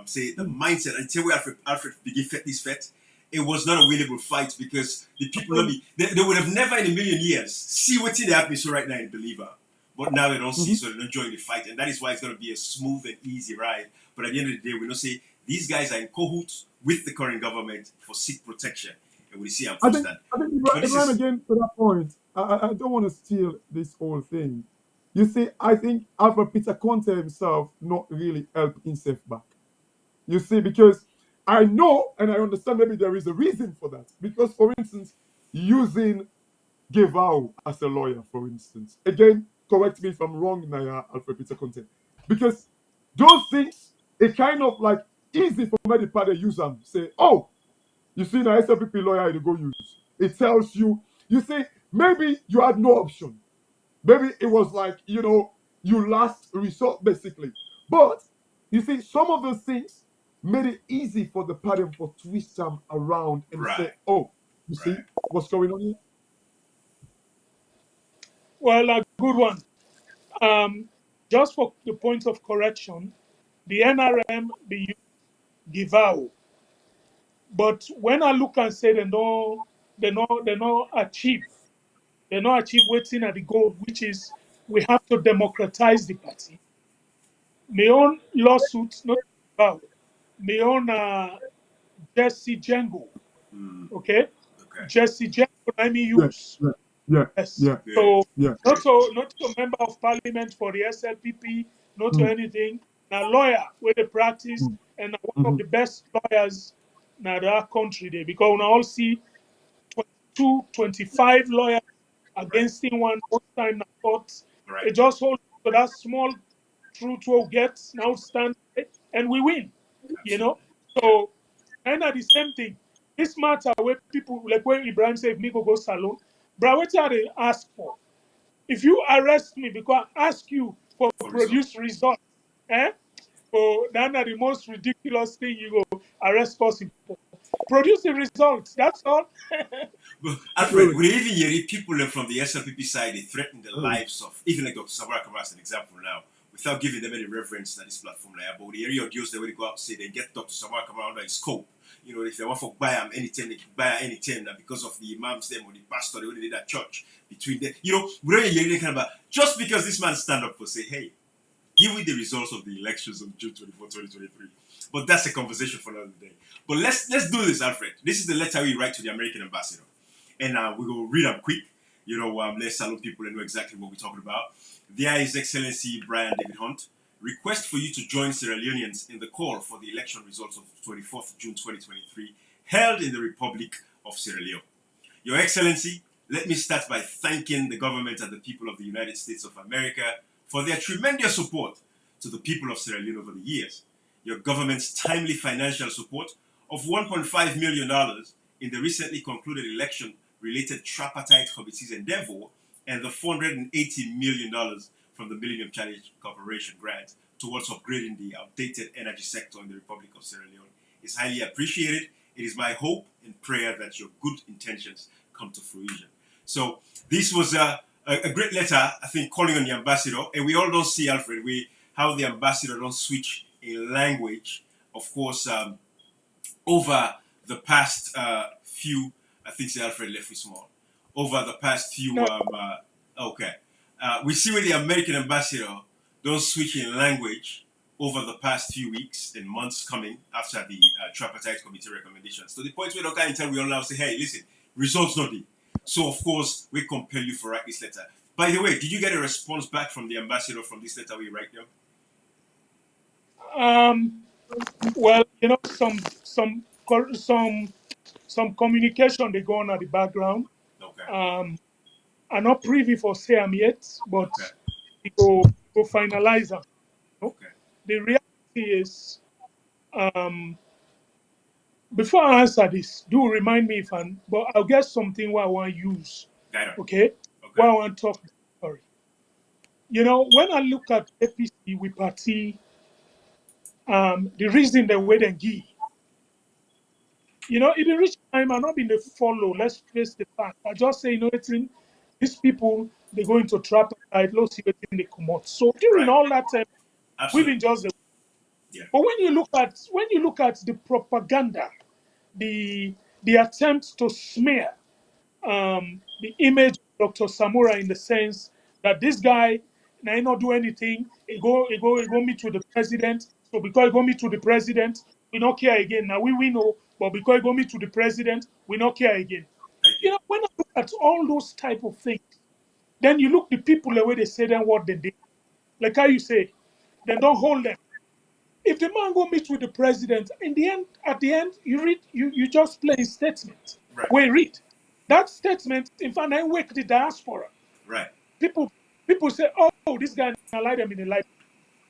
Say the mindset until we Alfred begin this fet. It was not a winnable fight because the people they would have never in a million years see what's in the atmosphere right now in Believer. But now they don't see, so they don't join the fight. And that is why it's going to be a smooth and easy ride. But at the end of the day, we don't say these guys are in cahoots with the current government for seek protection. And we see how I think Ibrahim, again, to that point, I don't want to steal this whole thing. You see, I think Alfred Peter Conteh himself not really helped himself back. You see, because I know and I understand maybe there is a reason for that. Because, for instance, using Gevao as a lawyer, for instance. Again, correct me if I'm wrong, Naya, Alfred Peter Conteh. Because those things, it kind of like easy for many party use them. Say, oh, you see, now SLPP lawyer to go use. It tells you, you see, maybe you had no option. Maybe it was like, you last resort, basically. But, you see, some of those things made it easy for the party to twist them around and say, oh, you see what's going on here? Well, a good one. Just for the point of correction, the NRM, they give out. But when I look and say they not achieve waiting at the goal, which is we have to democratize the party. My own lawsuit, not about my own Jesse Django. Okay? Jesse Django, I mean use. Yeah, Yes. yeah, So yeah. not a member of parliament for the SLPP, not to Mm, anything. Now lawyer where they practice mm, and na one of mhm. the best lawyers in that country there because we all see 22, 25 lawyers against him one most time na court. Right. It just hold to that small truth we'll get now stand there, and we win. You know? So and at the same thing. This matter where people like when Ibrahim say if me go salon, bro, what are they ask for? If you arrest me because I ask you for For result. produce results, eh? So that are the most ridiculous thing you go arrest person for. Produce the results, that's all. But Alfred, Really? we even hear people from the SLPP side, they threaten the Mm, lives of, even like Dr. Samara Kamara as an example now, without giving them any reference to this platform. Like, but the area of deals they will go out and say they get Dr. Samara Kamara under his scope. You know, if they want to buy him anytime, they can buy her anytime now because of the imams them or the pastor, they only did that church between them. You know, we don't hear anything kind of about, just because this man stand up for say, hey, give me the results of the elections of June 24, 2023. But that's a conversation for another day. But let's do this, Alfred. This is the letter we write to the American ambassador. And we will read them quick. You know, let's salute people and know exactly what we're talking about. There is Excellency Brian David Hunt. Request for you to join Sierra Leoneans in the call for the election results of 24th June 2023 held in the Republic of Sierra Leone. Your Excellency, let me start by thanking the government and the people of the United States of America for their tremendous support to the people of Sierra Leone over the years. Your government's timely financial support of $1.5 million in the recently concluded election-related tripartite committee's endeavor and the $480 million from the Millennium Challenge Corporation grant towards upgrading the outdated energy sector in the Republic of Sierra Leone is highly appreciated. It is my hope and prayer that your good intentions come to fruition. So this was a great letter, I think, calling on the ambassador. And we all don't see, Alfred, how the ambassador don't switch in language. Of course, over the past few, I think say Alfred left with small. Over the past few, No. okay. We see where the American ambassador don't switch in language over the past few weeks and months coming after the tripartite committee recommendations. To the point where Dr. Intel we all now say, hey, listen, results not the. So of course we compel you to write this letter. By the way, did you get a response back from the ambassador from this letter we write them? Well, you know, some communication they go on at the background. Okay. I'm not privy for say am yet, but Okay. we go finalize them. You know? Okay. The reality is, before I answer this, do remind me if but I'll get something where I want to use. Got it. Okay? Okay. Where I want to talk. Sorry. You know, when I look at APC with party, the reason the way they give, you know, it reach time and not been the follow. Let's face the fact. I just say, you know, these people they go into trap and let's see what they come out. So during all that time, we've been just the. Yeah. But when you look at the propaganda, the attempt to smear the image of Dr. Samura in the sense that this guy now he not do anything. He go meet with the president. So because he go meet with the president, we not care again. Now we know, but because he go meet with the president, we not care again. You know, when I look at all those type of things, then you look the people the way they say them what they did. Like how you say, then don't hold them. If the man go meet with the president, in the end, at the end, you just play his statement. Right. We read. That statement, in fact, I wake the diaspora. Right. People say, oh, this guy I like them in the life.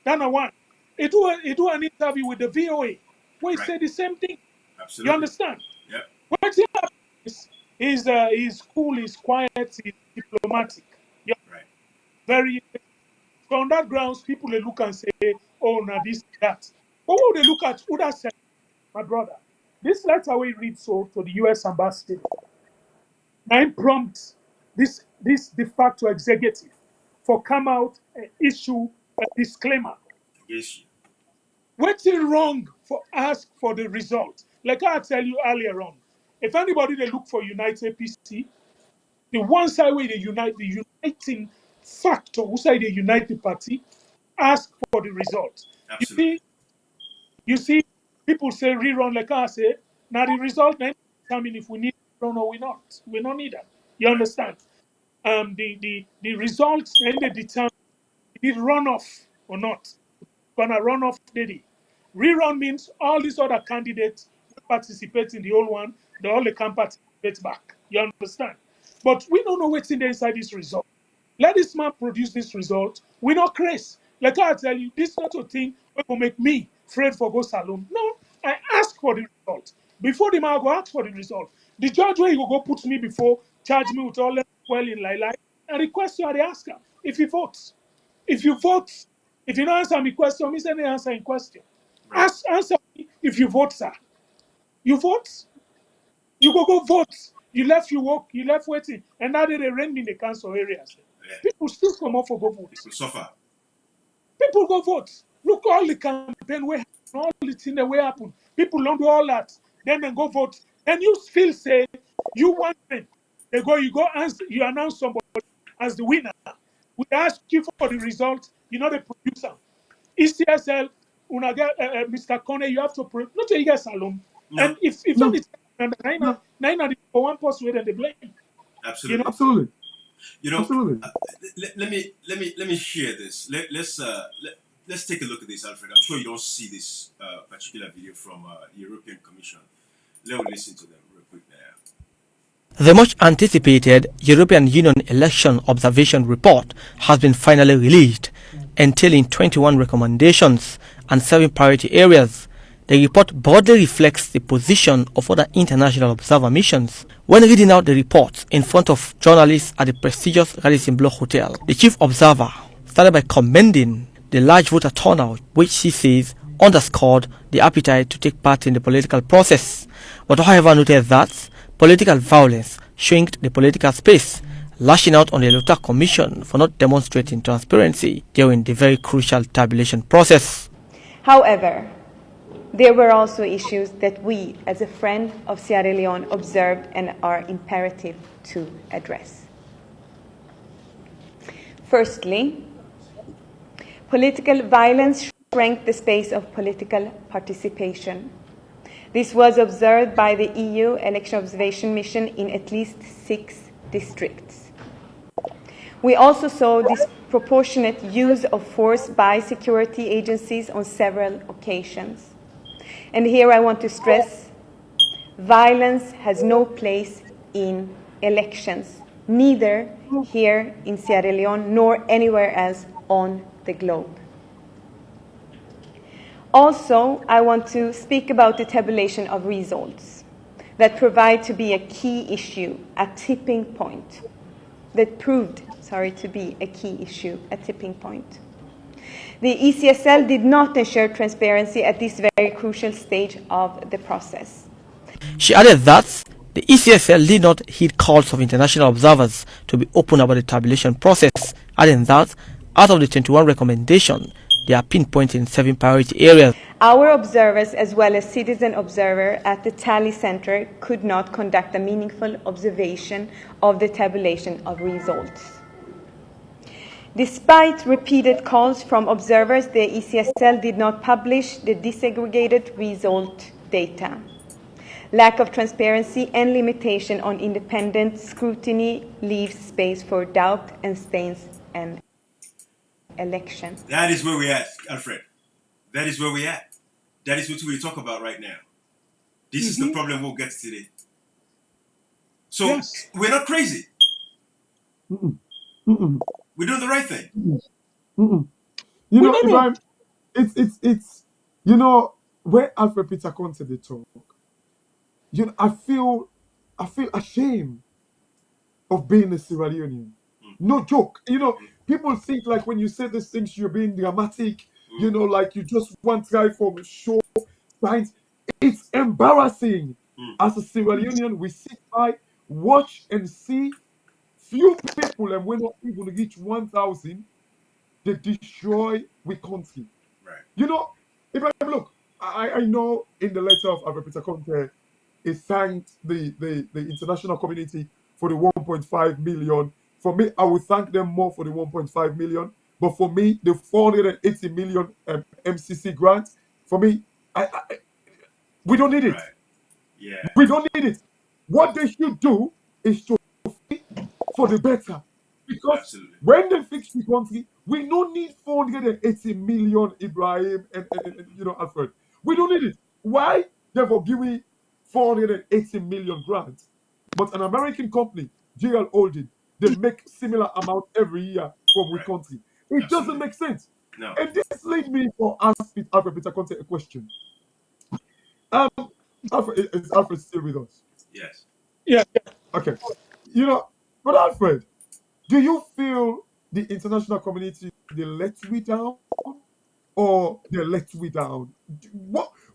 That's one. He do an interview with the VOA where he say the same thing. Absolutely. You understand? Yep. What he happens is he's cool, he's quiet, he's diplomatic. Yeah. Right. Very. So on that grounds, people they look and say, oh, now this, that. But what they look at, who that said, my brother, this letter we read so to the US ambassador, nine prompts this de facto executive for come out and issue a disclaimer. Yes. What's it wrong for ask for the result? Like I tell you earlier on, if anybody they look for United PC, the one side where they unite, the uniting factor, who say they unite the party, ask for the result. Absolutely. You see, people say rerun like I say, now the result then determine if we need rerun or we not. We don't need that. You understand? The results and they determine if it run off or not. Gonna run off daily. Rerun means all these other candidates who participate in the old one, they all can participate back. You understand? But we don't know what's in there inside this result. Let this man produce this result. We not crazy. Like I tell you, this not a thing that will make me afraid for go salon. No, I ask for the result. Before the man go ask for the result. The judge where he will go put me before, charge me with all that well in like and request you are the asker. If he votes. If you vote, if you don't answer me question, me send the answer in question. Answer me if you vote, sir. You vote, you go vote. You left you work, you left waiting, and now they rent me in the council areas. People still come up for go vote. People suffer. People go vote. Look all the campaign way happen, all the thing that way happen. People don't do all that. Then they go vote. And you still say you want them. They go, you go answer, you announce somebody as the winner. We ask you for the result. You're not a producer. ECSL, una get Mr. Conteh, you have to produce. Not you guys alone. No. And if No. only nine for one person where they blame. Absolutely. You know? Absolutely. You know, Absolutely. let me share this. Let's take a look at this, Alfred. I'm sure you don't see this particular video from the European Commission. Let's listen to them real quick now. The much anticipated European Union Election Observation Report has been finally released, entailing 21 recommendations and 7 priority areas. The report broadly reflects the position of other international observer missions. When reading out the reports in front of journalists at the prestigious Radisson Blu Hotel, the chief observer started by commending the large voter turnout, which she says underscored the appetite to take part in the political process, but however noted that political violence shrinked the political space, lashing out on the Electoral Commission for not demonstrating transparency during the very crucial tabulation process. However, there were also issues that we, as a friend of Sierra Leone, observed and are imperative to address. Firstly, political violence shrank the space of political participation. This was observed by the EU Election Observation Mission in at least 6 districts. We also saw disproportionate use of force by security agencies on several occasions. And here I want to stress, violence has no place in elections, neither here in Sierra Leone nor anywhere else on the globe. Also, I want to speak about the tabulation of results that provide to be a key issue, a tipping point, that proved, to be a key issue, a tipping point. The ECSL did not ensure transparency at this very crucial stage of the process. She added that the ECSL did not heed calls of international observers to be open about the tabulation process, adding that out of the 21 recommendations, they are pinpointing 7 priority areas. Our observers, as well as citizen observer at the tally center, could not conduct a meaningful observation of the tabulation of results. Despite repeated calls from observers, the ECSL did not publish the disaggregated result data. Lack of transparency and limitation on independent scrutiny leaves space for doubt and stains an election. That is where we're at, Alfred. That is where we're at. That is what we talk about right now. This is the problem we'll get today. So we're not crazy. We're doing the right thing. You know, Ibrahim, it's you know, where Alfred Peter Conteh they talk, you know, I feel ashamed of being a Sierra Leonean. No joke. You know, people think like when you say these things, you're being dramatic, you know, like you just want guy from show signs. It's embarrassing. As a Sierra Leonean, we sit by, watch and see few people, and we're not even reach 1,000, they destroy we country. Right. You know, Ibrahim, look, I know in the letter of Alfred Peter Conteh, he thanked the international community for the 1.5 million. For me, I would thank them more for the 1.5 million. But for me, the 480 million MCC grant, for me, we don't need it. Right. Yeah. We don't need it. What they should do is to fight for the better. Because Absolutely. when they fix the country, we don't need 480 million, Ibrahim and Alfred. We don't need it. Why? They've given 480 million grants, but an American company, GL Holding, they make similar amount every year from we Right. country. It Absolutely. doesn't make sense. No. And this leads me for ask Alfred Peter Conteh a question. Alfred, is Alfred still with us? Yes. Yeah. Okay. But Alfred, do you feel the international community they let we down, or they let we down?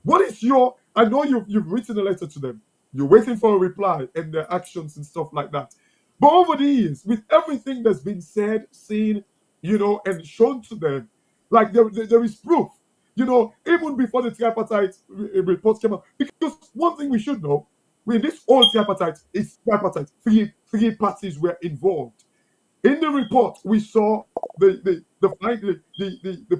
What is your? I know you've written a letter to them. You're waiting for a reply and their actions and stuff like that. But over the years, with everything that's been said, seen, and shown to them, like there is proof. Even before the tripartite report came out, because one thing we should know, when this whole tripartite is tripartite, three parties were involved. In the report, we saw the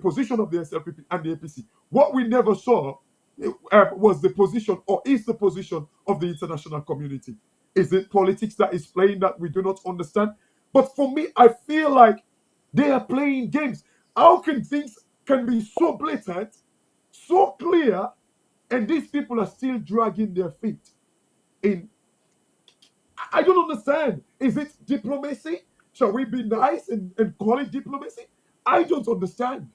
position of the SLPP and the APC. What we never saw was the position, or is the position of the international community. Is it politics that is playing that we do not understand? But for me, I feel like they are playing games. How can things can be so blatant, so clear, and these people are still dragging their feet in? I don't understand. Is it diplomacy? Shall we be nice and call it diplomacy? I don't understand.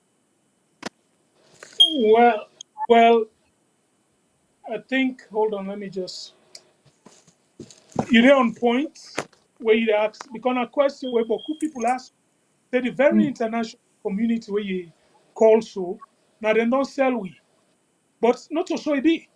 Well, I think. Hold on. Let me just. You're on point where you ask because a question where beaucoup people ask. Say the very Mm. international community where you call so now they don't sell we, but not to show it.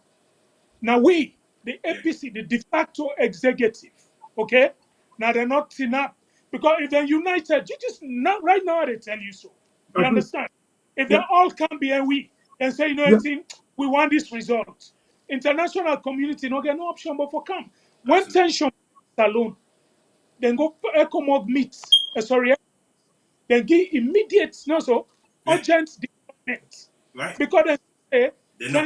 Now we, the APC, the de facto executive, okay? Now they're not team up. Because if they're united, you just not right now they tell you so. You Agree. understand? If they Yeah. all come behind we and say, Yeah. anything, we want this result. International community no get no option but for come. When tension alone, then go ECOMOG meet. Sorry, then give immediate, no so urgent deployment. Right. Because they say They know.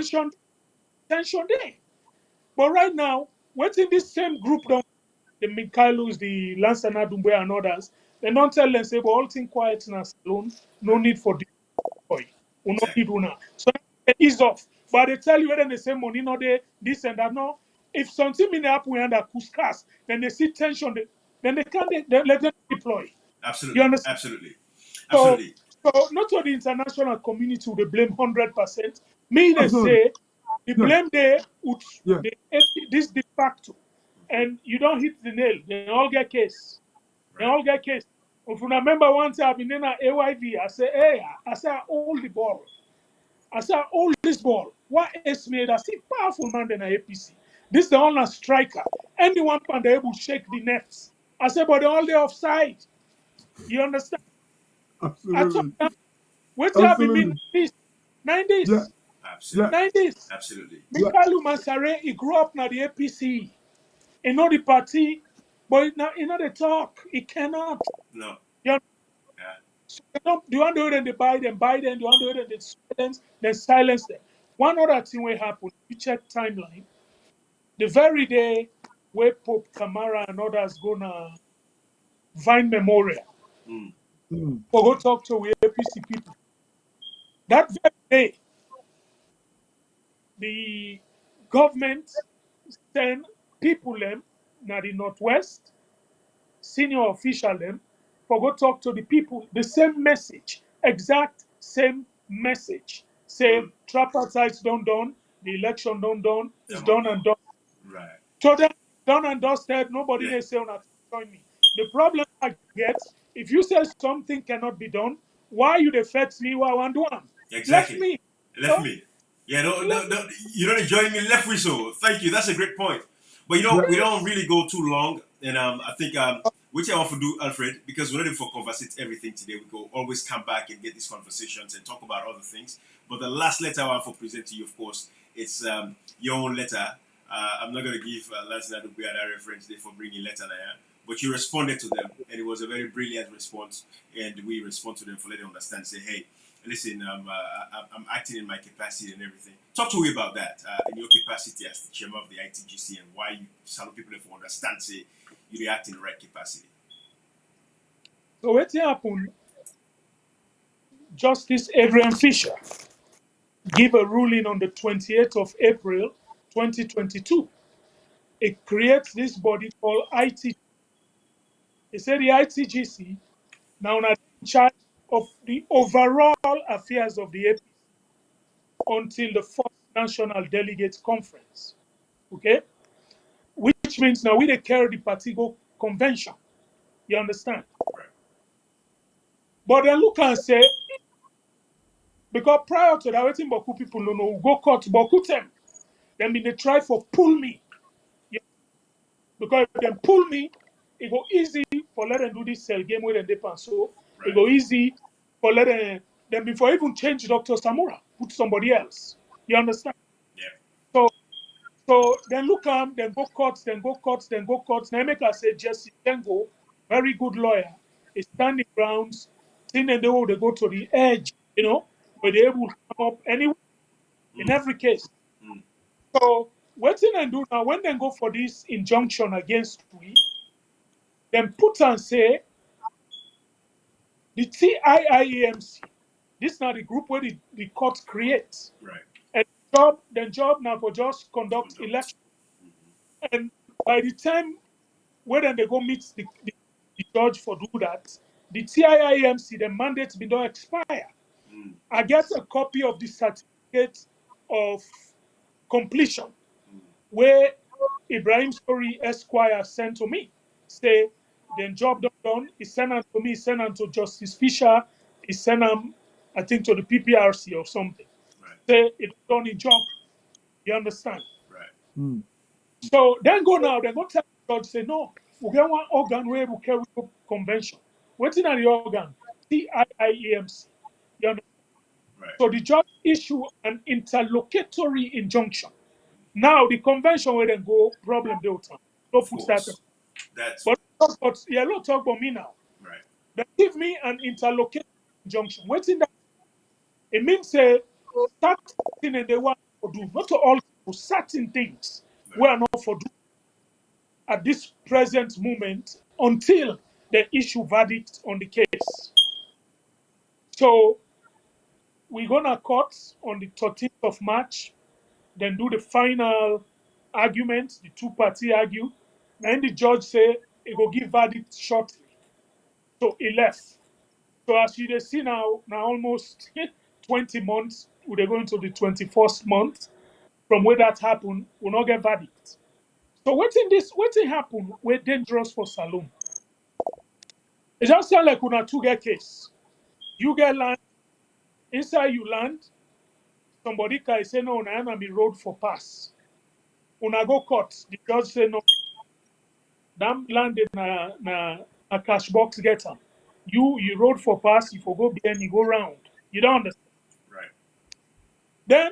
tension there. But right now, what's in this same group, the Mikhailus, the Lansana Dumbe and others, they don't tell them, say, but all things quiet in a salon, no need for deploy. We no need una. So they ease off. But they tell you whether they say money, no, they, this and that, no. If something in the happen under Kuskas, then they see tension, then they can't, they let them deploy. You Absolutely. understand? Absolutely. So, Absolutely. so not all the international community will blame 100%. Me, they Absolutely. say the Yeah. blame there would Yeah. this de facto, and you don't hit the nail. They all get case. They all get case. If you remember one time I've been in a AYV, I say, hey, I say I hold the ball. I say I hold this ball. What is made? I see powerful man than a APC. This is the only striker. Anyone can be able to shake the nets. I say, but they're all there offside. You understand? I told Absolutely. them, what you have been mean Absolutely. 90s? Yeah. 90s? Yeah. Absolutely. 90s? Absolutely. Yeah. Mikalu Masare, he grew up na the APC. He know the party, but he know the talk. He cannot. No. You know, Yeah. so do you want to do it and they buy them, buy them. Do you want to do it and they silence them. One other thing will happen. You check timeline. The very day where Pope Kamara and others gonna Vine Memorial, Mm. Mm. or go talk to we APC people. That very day, the government send people them na the northwest, senior official them, for go talk to the people, the same message, exact same message. Say tripartite done, the election done, it's Them up. done and done. Right. So then done and dusted, nobody Yeah. they say on join me. The problem I get, if you say something cannot be done, why you defect me while I do one? Left Exactly. me. Left So, me. Yeah, left you don't join me left whistle. Thank you. That's a great point. But Yeah. we don't really go too long. And I think which I want to do, Alfred, because we're ready for conversate everything today. We go always come back and get these conversations and talk about other things. But the last letter I want to present to you, of course, it's your own letter. I'm not going to give Lance Nadubi that reference there for bringing letter there. But you responded to them, and it was a very brilliant response. And we respond to them for letting them understand, say, hey, listen, I'm acting in my capacity and everything. Talk to me about that, in your capacity as the chairman of the ITGC, and why you some people don't understand, say, you react in the right capacity. So what happened? Justice Adrian Fisher gave a ruling on the 28th of April, 2022. It creates this body called ITGC. He said the ITGC now in charge of the overall affairs of the APC until the first National Delegates Conference. Okay? Which means now we carry the Partigo Convention. You understand? Right. But then look and say, because prior to that, waiting Boku people don't know, go court Boku them. Then they try for pull me. Yeah. Because if they pull me, it go easy for let them do this cell game with them pan. So it go easy for let them before even change Dr. Samura, put somebody else. You understand? Yeah. So then look then go court, then go court, then go court. Now make us say Jesse Tengo, very good lawyer, is standing grounds, thing and they go to the edge, where they able to come up anyway in every case. So what thing and do now when they go for this injunction against we, then put and say the TIIEMC, this is now the group where the court creates. Right. And the job now for just conduct election. And by the time when they go meet the judge for do that, the TIIMC, the mandate been don't expire. I get a copy of the certificate of completion where Ibrahim Story Esquire sent to me. Say, the job done, he sent them to me, sent them to Justice Fisher, he sent them, I think, to the PPRC or something. Right. Say, it's done in job. You understand? Right. So then go now, then go tell the judge, say, no, we get one organ where we carry convention. What's in the organ? TIIEMC. You understand? Right. So the judge issue an interlocutory injunction. Now the convention where then go problem the time. Don't put that. But yeah, don't talk about me now. Right. They give me an interlocutory injunction. What's in that? It means say certain and they want to do, not to all certain things we are not for do at this present moment until they issue verdict on the case. So we're gonna court on the 13th of March, then do the final argument, the two party argue, then the judge say he will give verdict shortly. So he left. So as you see now almost 20 months, we're going to the 21st month from where that happened, we'll not get verdict. So waiting happen, we're dangerous for Saloon. It just sound like una two get case. You get land, inside you land, somebody can say no, una enemy road for pass. Una go court, the judge say no. That land na a cash box get them. You road for pass, you for go behind, you go round. You don't understand. Right.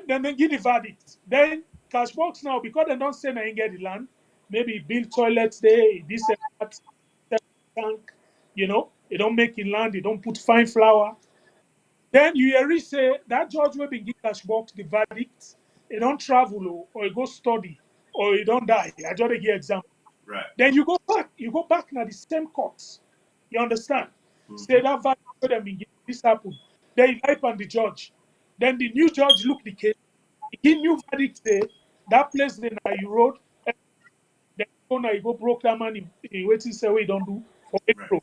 Then they give the verdict. Then cash box now, because they don't say they ain't get the land, maybe build toilets there, this and that, tank, they don't make it land, they don't put fine flour. Then you hear say that judge will be give cash box the verdict, he don't travel or he go study or he don't die. I just give example. Right. Then you go back now the same courts. You understand? Say that verdict for them give this happen. Then you hype on the judge. Then the new judge look the case, he give new verdict say that place then you road, then you go broke that man in waiting say we don't do for April.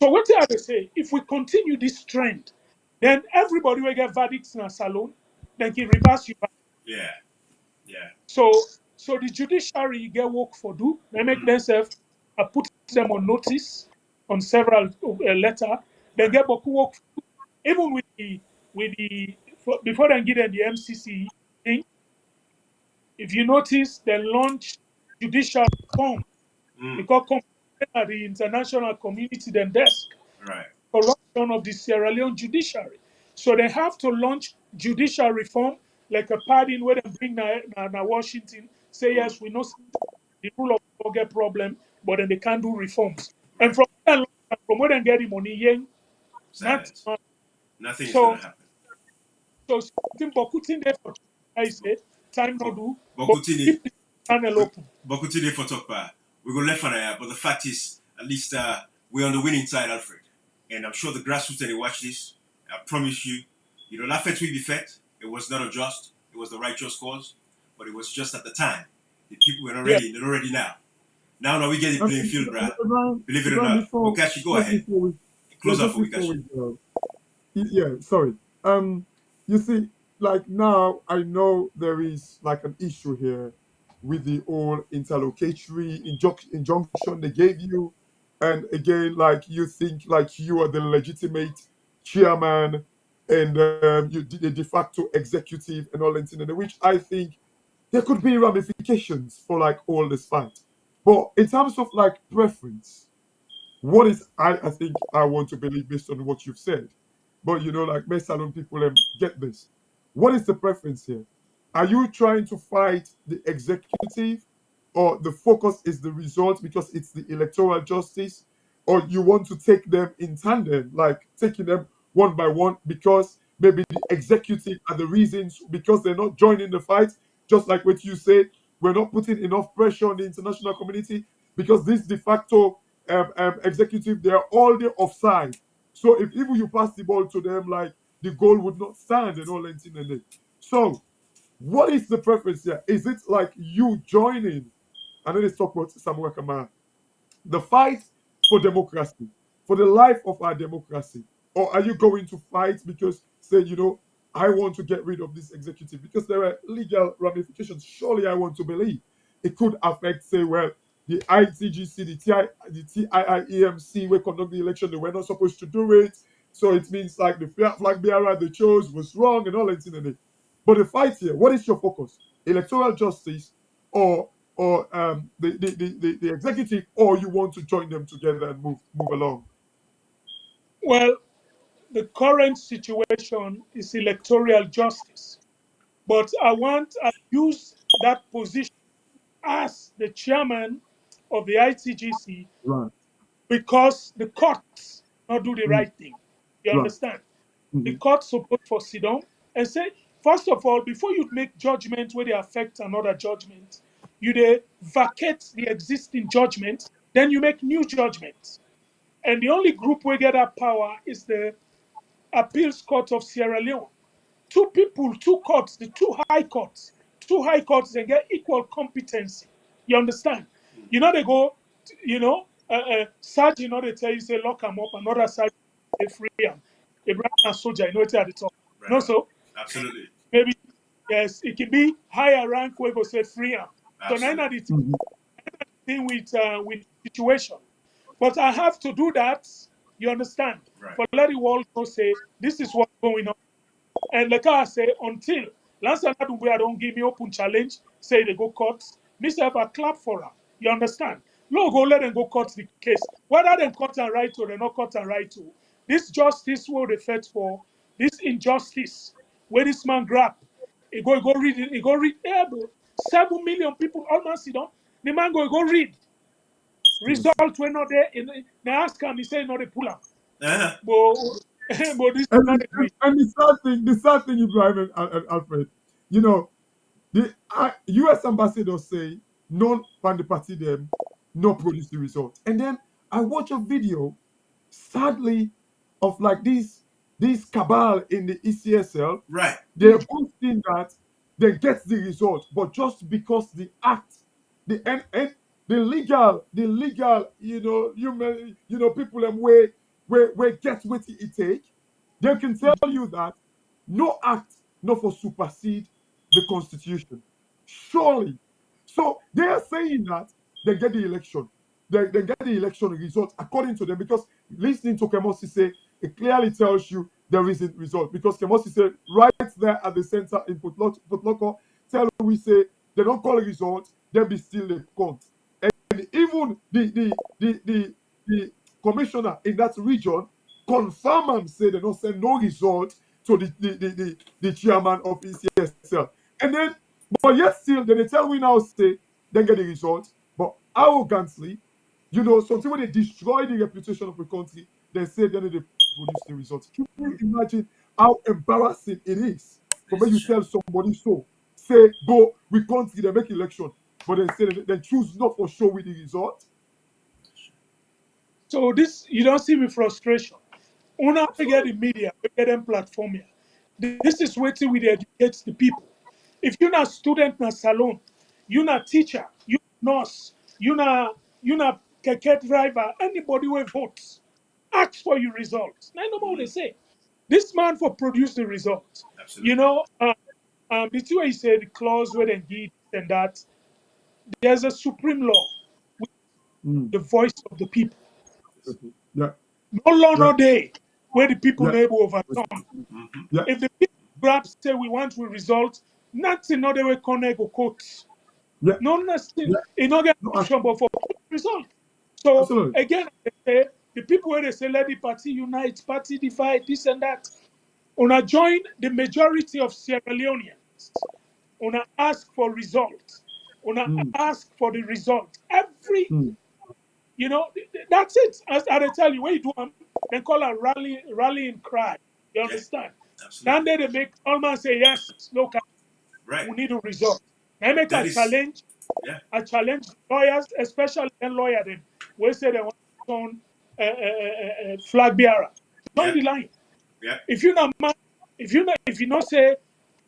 So what I say, if we continue this trend, then everybody will get verdicts in a salon, then he reverse you back. Yeah. Yeah. So the judiciary get work for do. They make themselves put them on notice on several letter. Then get work for do. Even with the before they get the MCC thing. If you notice, they launch judicial reform because the international community then desk. Right. Corruption of the Sierra Leone judiciary. So they have to launch judicial reform, like a pardon where they bring na Washington, say yes, we know the rule of law get problem, but then they can't do reforms. Right. And from where they get the money, nothing is going to happen. So something Bokutin there for I say time no do. Bokutin channel open. Bokutin there for talk about. We go left for that, but the fact is, at least we're on the winning side, Alfred. And I'm sure the grassroots that they watch this, I promise you, l'affaire will be faite. It was not unjust. It was the righteous cause, but it was just at the time. The people were not ready. They're not ready now. Now we get the playing field, brother. Believe it or not. Okachi, go ahead. Close out for Okachi. Yeah, sorry. You see, like now I know there is like an issue here with the whole interlocutory injunction they gave you, and again, like you think like you are the legitimate chairman and you the de facto executive and all that, which I think there could be ramifications for like all this fight. But in terms of like preference, what is I think I want to believe based on what you've said. But like most salon people get this. What is the preference here? Are you trying to fight the executive, or the focus is the result because it's the electoral justice, or you want to take them in tandem, like taking them one by one because maybe the executive are the reasons because they're not joining the fight, just like what you say, we're not putting enough pressure on the international community because this de facto executive, they're all the offside. So if even you pass the ball to them, like the goal would not stand and all that. So what is the preference here? Is it like you joining? I know they talk about Samuel Kamara, the fight for democracy, for the life of our democracy? Or are you going to fight because, say, I want to get rid of this executive because there are legal ramifications? Surely I want to believe it could affect, say, well, the ITGC, the TIIEMC, we conduct the election, they were not supposed to do it. So it means like the flag bearer they chose was wrong and all that. But the fight here, what is your focus? Electoral justice or the executive, or you want to join them together and move along? Well, the current situation is electoral justice, but I use that position as the chairman of the ITGC Right. because the courts not do the right thing. You Right. understand? The courts supposed for sit down and say, first of all, before you make judgment where they affect another judgment, you they vacate the existing judgment, then you make new judgments. And the only group where get that power is the Appeals Court of Sierra Leone. Two people, two courts, the two high courts, they get equal competency. You understand? They go, Sarge, they tell you, say, lock him up, another Sarge, they free him. Abraham soldier, it's at the top. Right. No, so Absolutely. maybe, yes, it can be higher rank where go say free him. So now the thing with situation. But I have to do that, you understand? Right. For let the world know, say, this is what's going on. And like I say, until last time I don't give me open challenge, say they go court, me say I clap for her. You understand? No, go let them go court the case. Whether they cut and right or they not cut and right to. This justice will refer for this injustice where this man grab. He go read it, he go read 7 million people almost sit down. The man go read. Result were not there. They ask him, he say no, they pull up. But this is not a great. And the sad thing, Ibrahim and Alfred, the U.S. ambassadors say none from the party them no produce the result. And then I watch a video, sadly, of like this cabal in the ECSL. Right. They're boasting that they get the result, but just because the act, the legal, people and where get what it take, they can tell you that no act not for supersede the constitution. Surely. So they are saying that they get the election. They get the election result according to them, because listening to Kemosi say, it clearly tells you there isn't result, because Kemosi said right there at the center in Putloko, tell we say they don't call a result, they be still the count. And even the commissioner in that region confirm and say they don't send no result to the chairman of ECSL. And then, but yet still, they tell we now say they get the result, but arrogantly, something when they destroy the reputation of the country, they say then they produce the results. Can you imagine how embarrassing it is for when you tell somebody so? Say, go, we country, they make election, but then say they choose not for show with the result. So this, you don't see me frustration. Una get the media, we get them platform here. This is where we educate the people. If you're not student na salon, you're not teacher, you nurse, you're not keke driver, anybody who votes, ask for your results. I know what they say. This man for produce the results. Absolutely. You know, the two way he said the clause where they give and that there's a supreme law, with the voice of the people. Yeah. No law, Yeah. no day where the people Yeah. able overturn. Yeah. If the people perhaps say we want to result, nothing no they will connect or quotes. Yeah. No nothing Yeah. in no get No, action but for result. So absolutely. again, they say, the people where they say let the party unite, party divide, this and that. Una join the majority of Sierra Leoneans. Una ask for results. Una ask for the result. Every, you know, that's it. As I tell you, when you do them, they call a rallying cry. You understand? Absolutely. Then they make all man say yes, look, Right. we need a result. They make That a is- challenge. Yeah. I challenge lawyers, especially then lawyer them. We say they want on flag bearer. Join the line. Yeah. If you not man, if you not say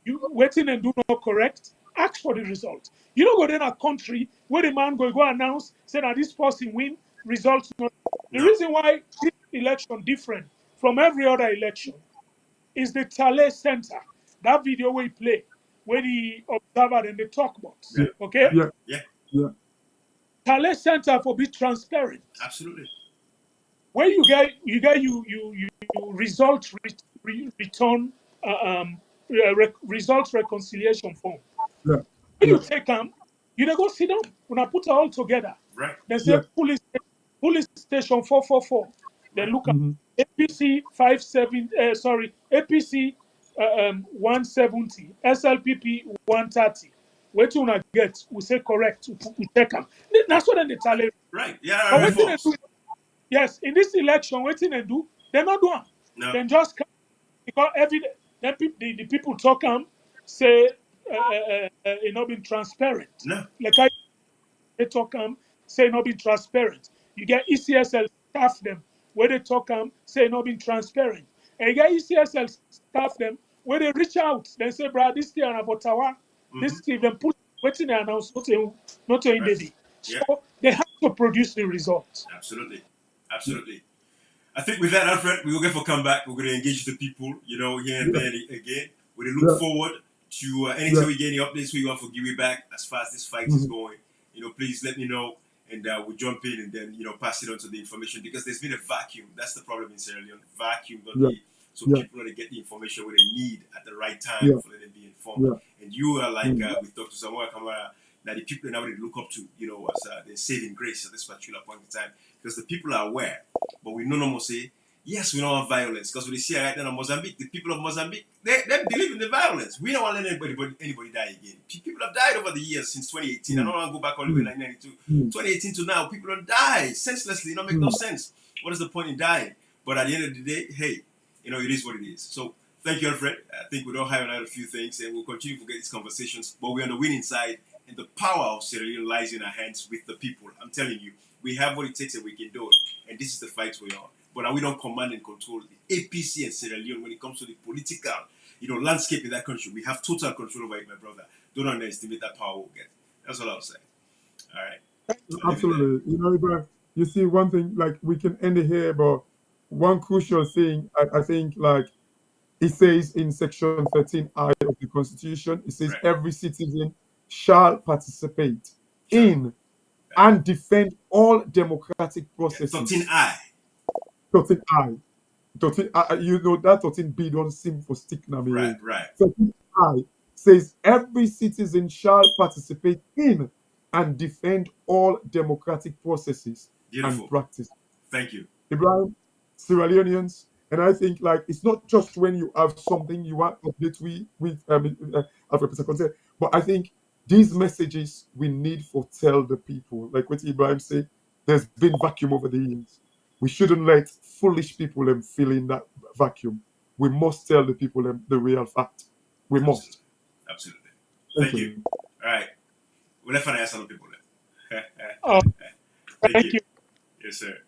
you waiting and do not correct, ask for the result. You don't go then a country where the man go announce say that this person win results. Not. The reason why this election different from every other election is the Tale Center. That video we play where the observer and the talk box. Yeah. Okay? Yeah. Yeah. Yeah. Tale Center for be transparent. Absolutely. Where you result return results reconciliation form. Yeah. When you take them, you don't go sit down. When I put it all together, Right. they say Yeah. police station 444. They look at APC 57. APC 170, SLPP 130. Where to not get? We say correct. We take them. That's what they tell you. Right. Yeah. But Reforms. waiting and do, yes, in this election, waiting and do, they're not doing. No. Then just come because then the people talk say it not being transparent. No. Like they talk say not being transparent. You get ECSL staff them where they talk say not being transparent. And you get ECSL staff them where they reach out, they say, bro, this thing about Tawa, this thing then put waiting and announce not in the day. So they have to produce the results. Absolutely. Absolutely. I think with that, Alfred, we will get for comeback. We're going to engage the people, you know, here and there again. We look forward to anytime we get any updates where you want to give it back as far as this fight is going. You know, please let me know and we'll jump in and then, you know, pass it on to the information because there's been a vacuum. That's the problem in Sierra Leone. Vacuum, so people don't get the information what they need at the right time for them to be informed. And you are like with Dr. Samoa Kamara, that the people now they look up to, you know, as the saving grace at this particular point in time. Because the people are aware, but we no more say, yes, we don't have violence. Because we see right now in Mozambique, the people of Mozambique, they believe in the violence. We don't want to let anybody die again. People have died over the years since 2018. I don't want to go back all the way to 1992. 2018 to now, people don't die senselessly. It don't make no sense. What is the point in dying? But at the end of the day, hey, you know, it is what it is. So thank you, Alfred. I think we don't highlight a few things and we'll continue to get these conversations, but we're on the winning side and the power of Sierra Leone lies in our hands with the people. I'm telling you, we have what it takes and we can do it. And this is the fight we're on. But we don't command and control the APC and Sierra Leone when it comes to the political, you know, landscape in that country. We have total control over it, my brother. Don't underestimate that power we'll get. That's all I'll say. All right. Absolutely. You know, Ibrahim, you see one thing, like we can end it here, but one crucial thing, I think, like it says in section 13I of the Constitution, it says every citizen shall participate in and defend all democratic processes. 13I. 13I. 13I. You know, that 13B don't seem for stick now. Right, right. 13I says every citizen shall participate in and defend all democratic processes and practice. Thank you. Ibrahim, Sierra Leoneans, and I think like it's not just when you have something you want to update with Alfred Conteh, but I think these messages we need for tell the people. Like what Ibrahim said, there's been vacuum over the years. We shouldn't let foolish people fill in that vacuum. We must tell the people the real fact. We must. Absolutely. Thank you. All right. We'll let Fana ask some people then. Thank you. Yes, sir.